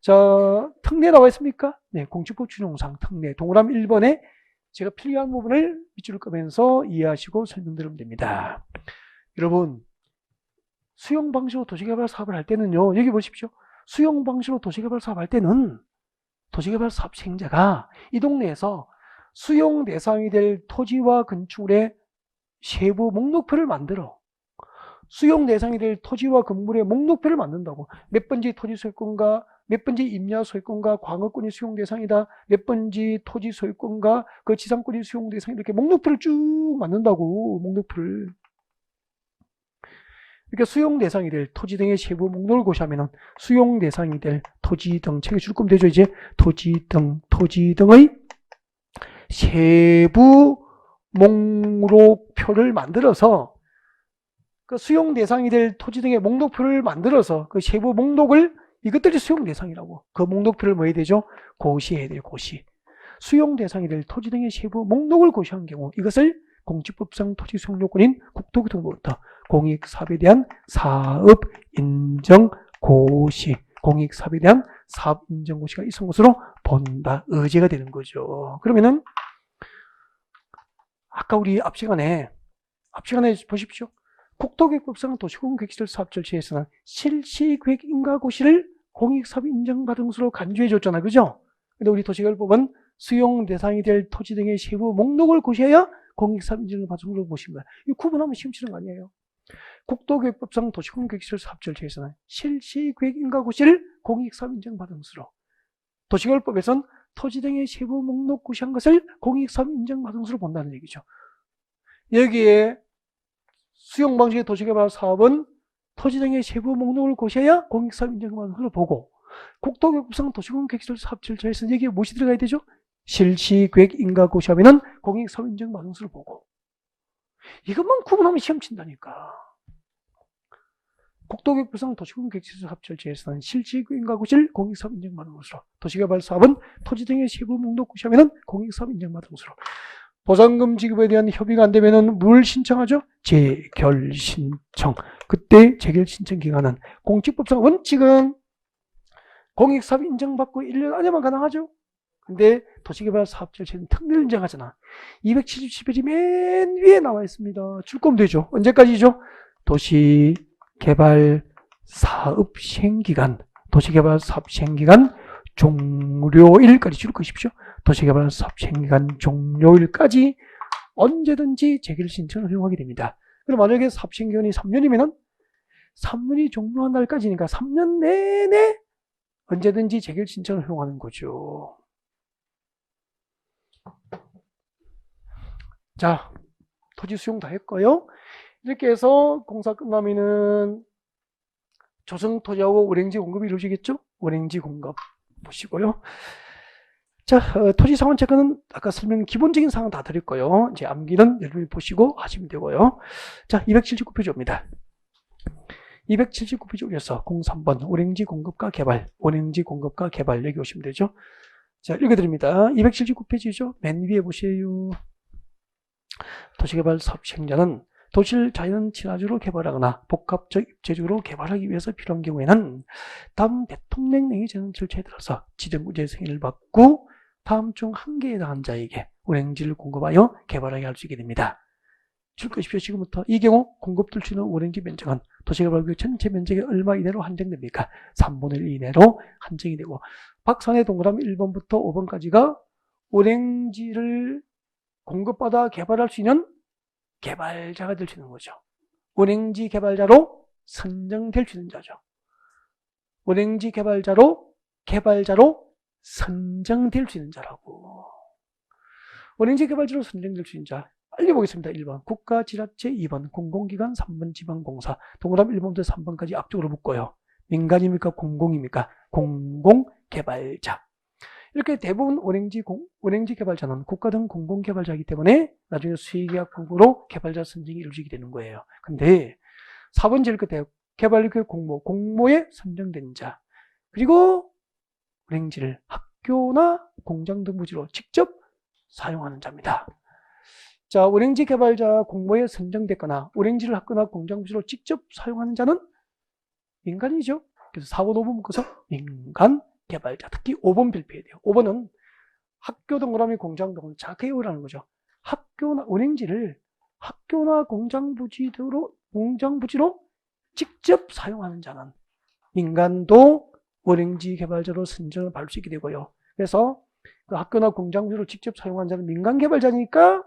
자, 특례 나와 있습니까? 네, 공직법 준용상 특례 동그라미 1번에 제가 필기한 부분을 밑줄을 끄면서 이해하시고 설명드리면 됩니다. 여러분, 수용 방식으로 도시개발 사업을 할 때는요, 여기 보십시오. 수용 방식으로 도시개발 사업 할 때는 도시개발 사업 시행자가 이 동네에서 수용 대상이 될 토지와 건축물의 세부 목록표를 만들어. 수용 대상이 될 토지와 건물의 목록표를 만든다고. 몇 번지 토지 소유권과 몇 번지 임야 소유권과 광업권이 수용 대상이다. 몇 번지 토지 소유권과 그 지상권이 수용 대상, 이렇게 목록표를 쭉 만든다고. 목록표를. 이렇게 수용 대상이 될 토지 등의 세부 목록을 고시하면은 수용 대상이 될 토지 등 책에 줄 거면 되죠. 이제 토지 등의 세부 목록표를 만들어서 그 수용 대상이 될 토지 등의 목록표를 만들어서 그 세부 목록을, 이것들이 수용 대상이라고. 그 목록표를 뭐 해야 되죠? 고시해야 돼요. 고시. 수용 대상이 될 토지 등의 세부 목록을 고시한 경우 이것을 공직법상 토지 수용 요건인 국토교통부부터 공익사업에 대한 사업 인정 고시, 공익사업에 대한 사업 인정 고시가 있은 것으로 본다. 의제가 되는 거죠. 그러면은 아까 우리 앞 시간에 보십시오. 국토계획법상 도시공획시설 사업 절차에서는 실시계획 인가고시를 공익사업 인정받은 것으로 간주해 줬잖아. 그죠? 근데 우리 도시계획법은 수용 대상이 될 토지 등의 세부 목록을 고시해야 공익사업 인정을 받은 것으로 보신 거야. 이 구분하면 시험 치는 거 아니에요. 국토계획법상 도시공획시설 사업 절차에서는 실시계획 인가고시를 공익사업 인정받은 것으로, 도시계획법에서는 토지 등의 세부 목록 고시한 것을 공익사업 인정받은 것으로 본다는 얘기죠. 여기에 수용 방식의 도시개발 사업은 토지 등의 세부 목록을 고시해야 공익사업 인정받은 것으로 보고, 국토계획법상 도시공획시설 사업 절차에서는 여기에 무엇이 들어가야 되죠? 실시계획 인가 고시하면은 공익사업 인정받은 것으로 보고. 이것만 구분하면 시험 친다니까. 국토계획법상 도시공획시설 사업 절차에서는 실시계획 인가 고시를 공익사업 인정받은 것으로, 도시개발 사업은 토지 등의 세부 목록 고시하면은 공익사업 인정받은 것으로. 보상금 지급에 대한 협의가 안 되면은 뭘 신청하죠? 재결 신청. 그때 재결 신청 기간은 공직법상 원칙은 공익사업 인정받고 1년 안에만 가능하죠. 근데 도시개발 사업 절차는 특례를 인정하잖아. 277페이지 맨 위에 나와 있습니다. 줄 거면 되죠. 언제까지죠? 도시개발 사업 시행기간, 도시개발 사업 시행기간 종료일까지 줄 것이십시오. 도시개발 사업 시행기간 종료일까지 언제든지 재결 신청을 허용하게 됩니다. 그럼 만약에 사업 시행기간이 3년이면은 3년이 종료한 날까지니까 3년 내내 언제든지 재결 신청을 허용하는 거죠. 자, 토지 수용 다 했고요. 이렇게 해서 공사 끝나면은 조성 토지하고 원행지 공급이 이루어지겠죠? 원행지 공급 보시고요. 자, 토지 상환 체크는 아까 설명 기본적인 사항 다 드렸고요. 이제 암기는 여러분이 보시고 하시면 되고요. 자, 279페이지입니다. 279페이지 올려서 03번 원행지 공급과 개발, 원행지 공급과 개발 여기 오시면 되죠. 자, 읽어드립니다. 279페이지죠. 맨 위에 보세요. 도시개발 사업 시행자는 도시를 자연 친화적으로 개발하거나 복합적 입지적으로 개발하기 위해서 필요한 경우에는 다음 대통령 행위 제한 절차에 따라서 지정구제 승인을 받고 다음 중 한 개에 해당한 자에게 원행지를 공급하여 개발하게 할 수 있게 됩니다. 줄 것이죠. 지금부터 이 경우 공급될 수 있는 원행지 면적은 도시개발구역 전체 면적의 얼마 이내로 한정됩니까? 3분의 1 이내로 한정이 되고, 박산의 동그라미 1번부터 5번까지가 원행지를 공급받아 개발할 수 있는 개발자가 될 수 있는 거죠. 원행지 개발자로 선정될 수 있는 자죠. 원행지 개발자로 선정될 수 있는 자라고. 원행지 개발자로 선정될 수 있는 자. 빨리 보겠습니다. 1번 국가지자체, 2번 공공기관, 3번 지방공사. 동그라미 1번부터 3번까지 앞쪽으로 묶어요. 민간입니까? 공공입니까? 공공개발자. 이렇게 대부분 원행지 개발자는 국가 등 공공개발자이기 때문에 나중에 수의계약 방법으로 개발자 선정이 이루어지게 되는 거예요. 근데 4번째 끝에 개발구역 공모에 선정된 자, 그리고 원행지를 학교나 공장 등 부지로 직접 사용하는 자입니다. 자, 운행지 개발자 공모에 선정됐거나 운행지를 학교나 공장부지로 직접 사용하는 자는 민간이죠. 그래서 4번, 5번 묶어서 민간 개발자. 특히 5번 빌폐해야 돼요. 5번은 학교 동그라미 공장 동그라미 자세히 외우라는 거죠. 학교나 운행지를 학교나 공장부지로 직접 사용하는 자는 민간도 운행지 개발자로 선정을 받을 수 있게 되고요. 그래서 그 학교나 공장부지로 직접 사용하는 자는 민간 개발자니까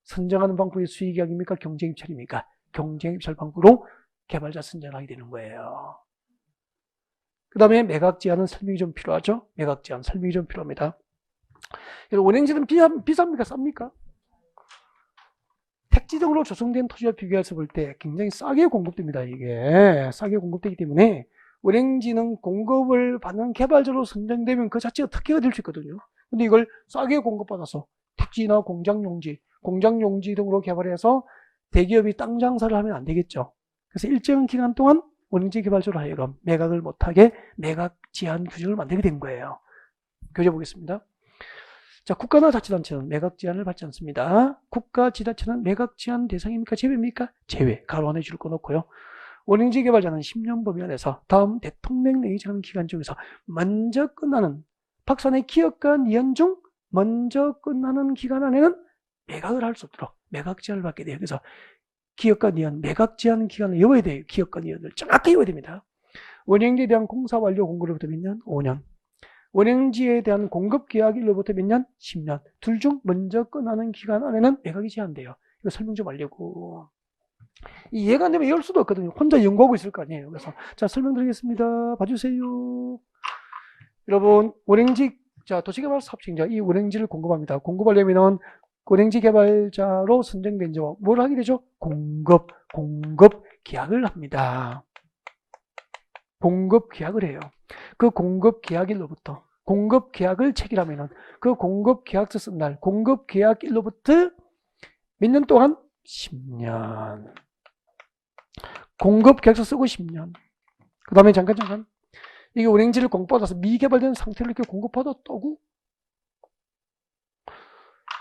선정하는 방법이 수의계약입니까? 경쟁입찰입니까? 경쟁입찰 방법으로 개발자 선정을 하게 되는 거예요. 그 다음에 매각 제한은 설명이 좀 필요하죠? 매각 제한 설명이 좀 필요합니다. 운행지는 비쌉니까? 쌉니까? 택지적으로 조성된 토지와 비교해서 볼 때 굉장히 싸게 공급됩니다. 이게 싸게 공급되기 때문에 운행지는 공급을 받는 개발자로 선정되면 그 자체가 특혜가 될 수 있거든요. 근데 이걸 싸게 공급받아서 택지나 공장용지 등으로 개발해서 대기업이 땅 장사를 하면 안 되겠죠. 그래서 일정 기간 동안 운행지 개발자로 하여금 매각을 못하게 매각 제한 규정을 만들게 된 거예요. 교재 보겠습니다. 자, 국가나 자치단체는 매각 제한을 받지 않습니다. 국가, 지자체는 매각 제한 대상입니까? 제외입니까? 제외. 가로 안에 줄 거 놓고요. 운행지 개발자는 10년 범위 안에서 다음 대통령령이 정하는 기간 중에서 먼저 끝나는 박사의 기업과 니은 중 먼저 끝나는 기간 안에는 매각을 할 수 없도록 매각 제한을 받게 돼요. 그래서 기업과 니은 매각 제한 기간을 외워야 돼요. 기업과 니은을 정확히 외워야 됩니다. 운행지에 대한 공사 완료 공고로부터 몇 년? 5년. 운행지에 대한 공급 계약일로부터 몇 년? 10년. 둘 중 먼저 끝나는 기간 안에는 매각이 제한돼요. 이거 설명 좀 하려고. 이해가 안 되면 이해할 수도 없거든요. 혼자 연구하고 있을 거 아니에요. 그래서 자, 설명드리겠습니다. 봐주세요. 여러분, 운행지, 자, 도시개발 사업시행자, 이 운행지를 공급합니다. 공급하려면은 운행지 개발자로 선정된 자와 뭘 하게 되죠? 공급 계약을 합니다. 공급 계약을 해요. 그 공급 계약일로부터 공급 계약을 체결하면은 그 공급 계약서 쓴 날 공급 계약일로부터 몇 년 동안? 10년. 공급 계약서 쓰고 10년. 그 다음에 잠깐. 이게 운행지를 공급받아서 미개발된 상태로 이렇게 공급받았다고?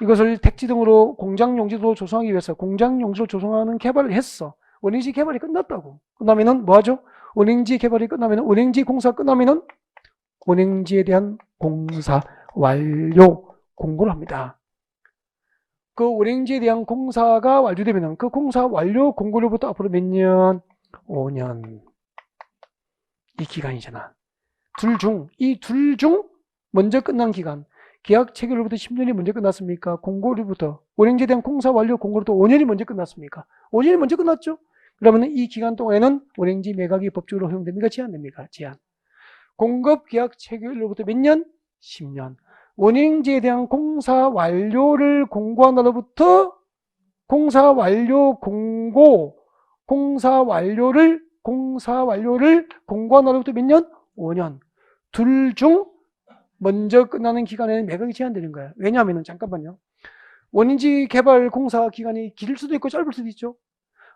이것을 택지 등으로 공장용지로 조성하기 위해서 공장용지로 조성하는 개발을 했어. 운행지 개발이 끝났다고. 그 다음에는 뭐 하죠? 운행지 개발이 끝나면, 운행지 공사 끝나면은 운행지에 대한 공사 완료 공고를 합니다. 그 운행지에 대한 공사가 완료되면은 그 공사 완료 공고로부터 앞으로 몇 년? 5년. 이 기간이잖아. 이 둘 중 먼저 끝난 기간. 계약 체결로부터 10년이 먼저 끝났습니까? 공고로부터. 운행지에 대한 공사 완료 공고로부터 5년이 먼저 끝났습니까? 5년이 먼저 끝났죠? 그러면 이 기간 동안에는 운행지 매각이 법적으로 허용됩니까? 제한됩니까? 제한. 공급 계약 체결로부터 몇 년? 10년. 운행지에 대한 공사 완료를 공고한 날로부터 공사 완료를 공고한 날로부터 몇 년? 5년. 둘 중 먼저 끝나는 기간에는 매각이 제한되는 거예요. 왜냐하면 잠깐만요. 운행지 개발 공사 기간이 길 수도 있고 짧을 수도 있죠.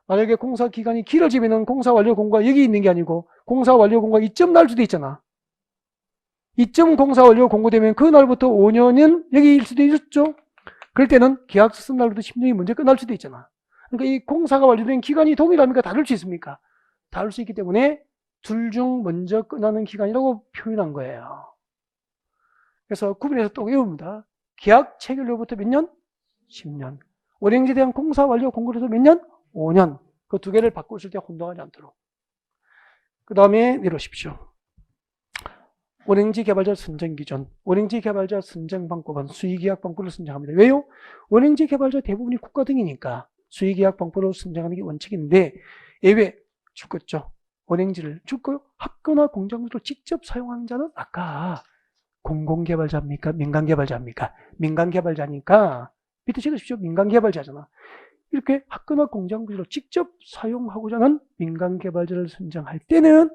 만약에 공사 기간이 길어지면은 공사 완료 공고가 여기 있는 게 아니고 공사 완료 공고가 이점 날 수도 있잖아. 이점 공사 완료 공고되면 그 날부터 5년은 여기일 수도 있었죠. 그럴 때는 계약서 쓴 날부터 10년이 먼저 끝날 수도 있잖아. 그러니까 이 공사가 완료된 기간이 동일합니까? 다를 수 있습니까? 다를 수 있기 때문에 둘 중 먼저 끝나는 기간이라고 표현한 거예요. 그래서 구분해서 또 외웁니다. 계약 체결로부터 몇 년? 10년. 운행지에 대한 공사 완료 공고로서 몇 년? 5년. 그 두 개를 바꾸실 때 혼동하지 않도록. 그 다음에 내려오십시오. 운행지 개발자 선정 기준. 운행지 개발자 선정 방법은 수의계약 방법으로 선정합니다. 왜요? 운행지 개발자 대부분이 국가 등이니까 수의계약 방법으로 선정하는 게 원칙인데 예외 죽겠죠. 운행지를 죽고요. 학교나 공장부지로 직접 사용하는 자는 아까 공공개발자입니까? 민간개발자입니까? 민간개발자니까 밑에 찍으십시오. 민간개발자잖아. 이렇게 학교나 공장부지로 직접 사용하고자 하는 민간개발자를 선정할 때는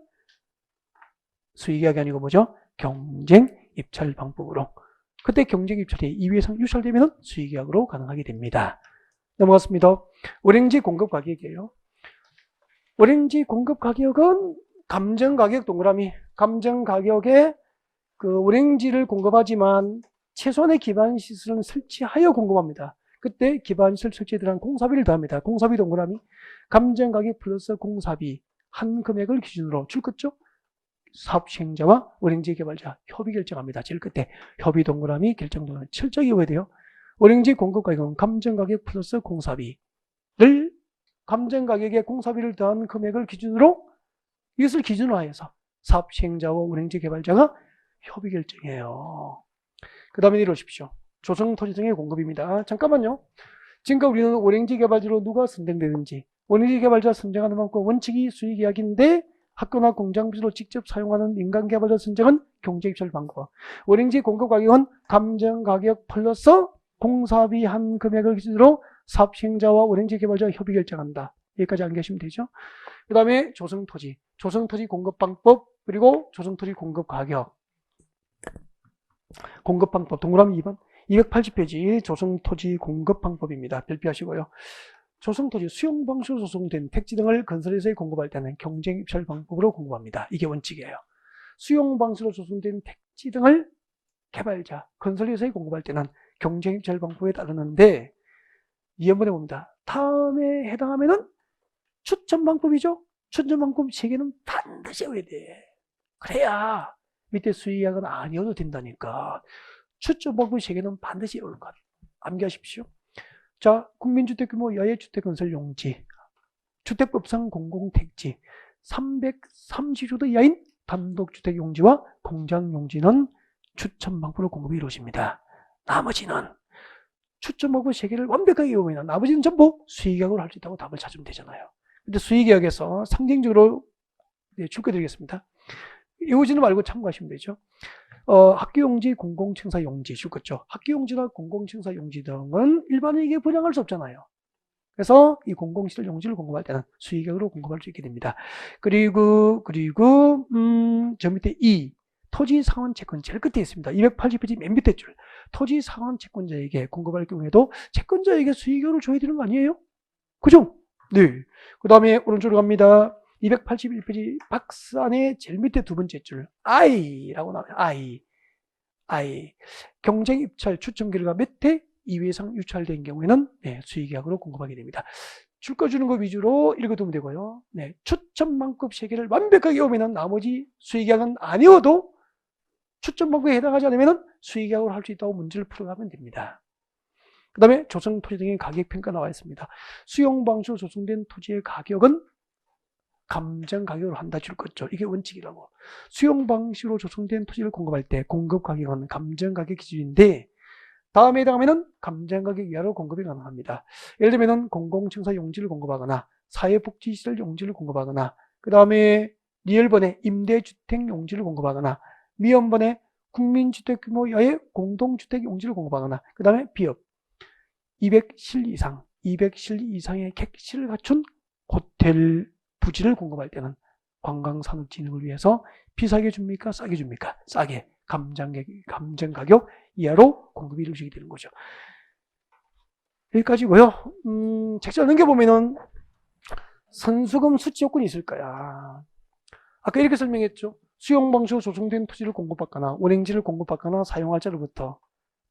수의계약이 아니고 뭐죠? 경쟁입찰 방법으로. 그때 경쟁입찰이 2회 이상 유찰되면 수의계약으로 가능하게 됩니다. 넘어갔습니다. 운행지 공급 가격이에요. 운행지 공급 가격은 감정가격 동그라미. 감정가격에 그 운행지를 공급하지만 최소한의 기반 시설은 설치하여 공급합니다. 그때 기반시설 설치에 들어간 공사비를 더합니다. 공사비 동그라미 감정가격 플러스 공사비 한 금액을 기준으로 줄 것죠. 사업 시행자와 운행지 개발자 협의 결정합니다. 제일 끝에 협의 동그라미 결정 동그라미 철저히 외워야 돼요. 운행지 공급가격은 감정가격 플러스 공사비를 감정가격에 공사비를 더한 금액을 기준으로 이것을 기준으로 하여서 사업 시행자와 운행지 개발자가 협의 결정해요. 그 다음에 이러십시오. 조성 토지 등의 공급입니다. 잠깐만요. 지금까지 우리는 운행지 개발자로 누가 선정되는지 운행지 개발자 선정하는 방법 원칙이 수익이야기인데 학교나 공장 부지로 직접 사용하는 민간 개발자 선정은 경제입찰 방법. 운행지 공급 가격은 감정가격 플러스 공사비 한 금액을 기준으로 사업 시행자와 운행지 개발자 협의 결정한다. 여기까지 안 계시면 되죠. 그 다음에 조성토지, 조성토지 공급 방법, 그리고 조성토지 공급 가격. 공급 방법, 동그라미 2번. 280페이지 조성토지 공급 방법입니다. 별표하시고요. 조성토지 수용 방식으로 조성된 택지 등을 건설회사에 공급할 때는 경쟁 입찰 방법으로 공급합니다. 이게 원칙이에요. 수용 방식으로 조성된 택지 등을 개발자, 건설회사에 공급할 때는 경쟁 입찰 방법에 따르는데 2번에 봅니다. 다음에 해당하면은 추천 방법이죠. 추천 방법 3개는 반드시 외워야 돼. 그래야 밑에 수의학은 아니어도 된다니까. 추천 방법 3개는 반드시 외울 것. 암기하십시오. 자, 국민주택 규모 야외주택 건설 용지, 주택법상 공공택지, 330주도 이하인 단독주택 용지와 공장 용지는 추천 방법으로 공급이 이루어집니다. 나머지는 추천 방법 3개를 완벽하게 외우면 나머지는 전부 수의계약으로 할 수 있다고 답을 찾으면 되잖아요. 근데 수의계약에서 상징적으로 줄거드리겠습니다. 이거지는 말고 참고하시면 되죠. 학교용지, 공공청사 용지 줄 거죠. 학교용지나 공공청사 용지 등은 일반인에게 분양할 수 없잖아요. 그래서 이 공공시설 용지를 공급할 때는 수의계약으로 공급할 수 있게 됩니다. 그리고 저 밑에 토지 상환 채권 제일 끝에 있습니다. 280페이지 맨 밑에 줄. 토지 상환 채권자에게 공급할 경우에도 채권자에게 수의계약을 줘야 되는 거 아니에요? 그죠? 네. 그 다음에 오른쪽으로 갑니다. 281페이지 박스 안에 제일 밑에 두 번째 줄 I라고 나와요. I. 경쟁 입찰 추천 결과 몇 회 이후 이상 유찰된 경우에는 수의계약으로 공급하게 됩니다. 줄 거 주는 거 위주로 읽어두면 되고요. 추천만급 3개를 완벽하게 외우면 나머지 수의계약은 아니어도 추천만급에 해당하지 않으면 수의계약으로 할 수 있다고 문제를 풀어가면 됩니다. 그 다음에 조성 토지 등의 가격평가 나와 있습니다. 수용 방식으로 조성된 토지의 가격은 감정 가격으로 한다 줄 거죠. 이게 원칙이라고. 수용 방식으로 조성된 토지를 공급할 때 공급 가격은 감정 가격 기준인데 다음에 해당하면 감정 가격 이하로 공급이 가능합니다. 예를 들면 공공청사 용지를 공급하거나 사회복지시설 용지를 공급하거나 그 다음에 리얼번에 임대주택 용지를 공급하거나 미연번에 국민주택 규모 이하의 공동주택 용지를 공급하거나 그 다음에 비업 200실 이상의 객실을 갖춘 호텔 부지를 공급할 때는 관광산업 진흥을 위해서 비싸게 줍니까? 싸게 줍니까? 싸게 감정 가격 이하로 공급이 이루어지게 되는 거죠. 여기까지고요. 책자 넘겨보면은 선수금 수치 요건이 있을 거야. 아까 이렇게 설명했죠. 수용 방식으로 조성된 토지를 공급받거나 운행지를 공급받거나 사용할 자로부터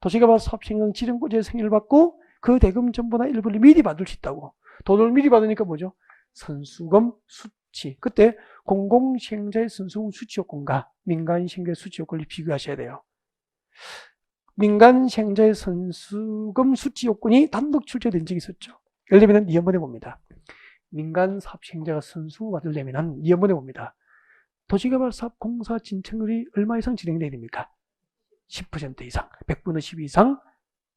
도시개발 사업 시행 지정구제의 승인을 받고 그 대금 전부나 일부를 미리 받을 수 있다고. 돈을 미리 받으니까 뭐죠? 선수금 수치. 그때 공공시행자의 선수금 수치 요건과 민간시행자의 수치 요건을 비교하셔야 돼요. 민간시행자의 선수금 수치 요건이 단독 출제된 적이 있었죠. 예를 들면 이번에 봅니다. 민간사업시행자가 선수금 받으려면 이번에 봅니다. 도시개발사업 공사 진척률이 얼마 이상 진행돼야 됩니까? 10% 이상, 100분의 10 이상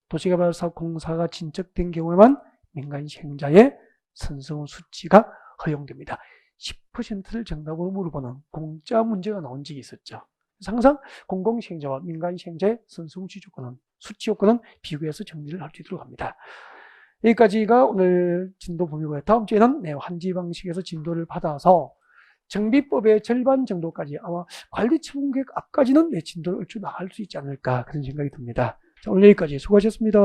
도시개발사업 공사가 진척된 경우에만 민간시행자의 선수금 수치가 허용됩니다. 10%를 정답으로 물어보는 공짜 문제가 나온 적이 있었죠. 그래서 항상 공공시행자와 민간시행자의 선수금 수치 요건은 비교해서 정리를 할 수 있도록 합니다. 여기까지가 오늘 진도 범위고요. 다음 주에는 환지 방식에서 진도를 받아서 정비법의 절반 정도까지 아마 관리처분계획 앞까지는 진도를 얼추 나갈 수 있지 않을까 그런 생각이 듭니다. 자, 오늘 여기까지 수고하셨습니다.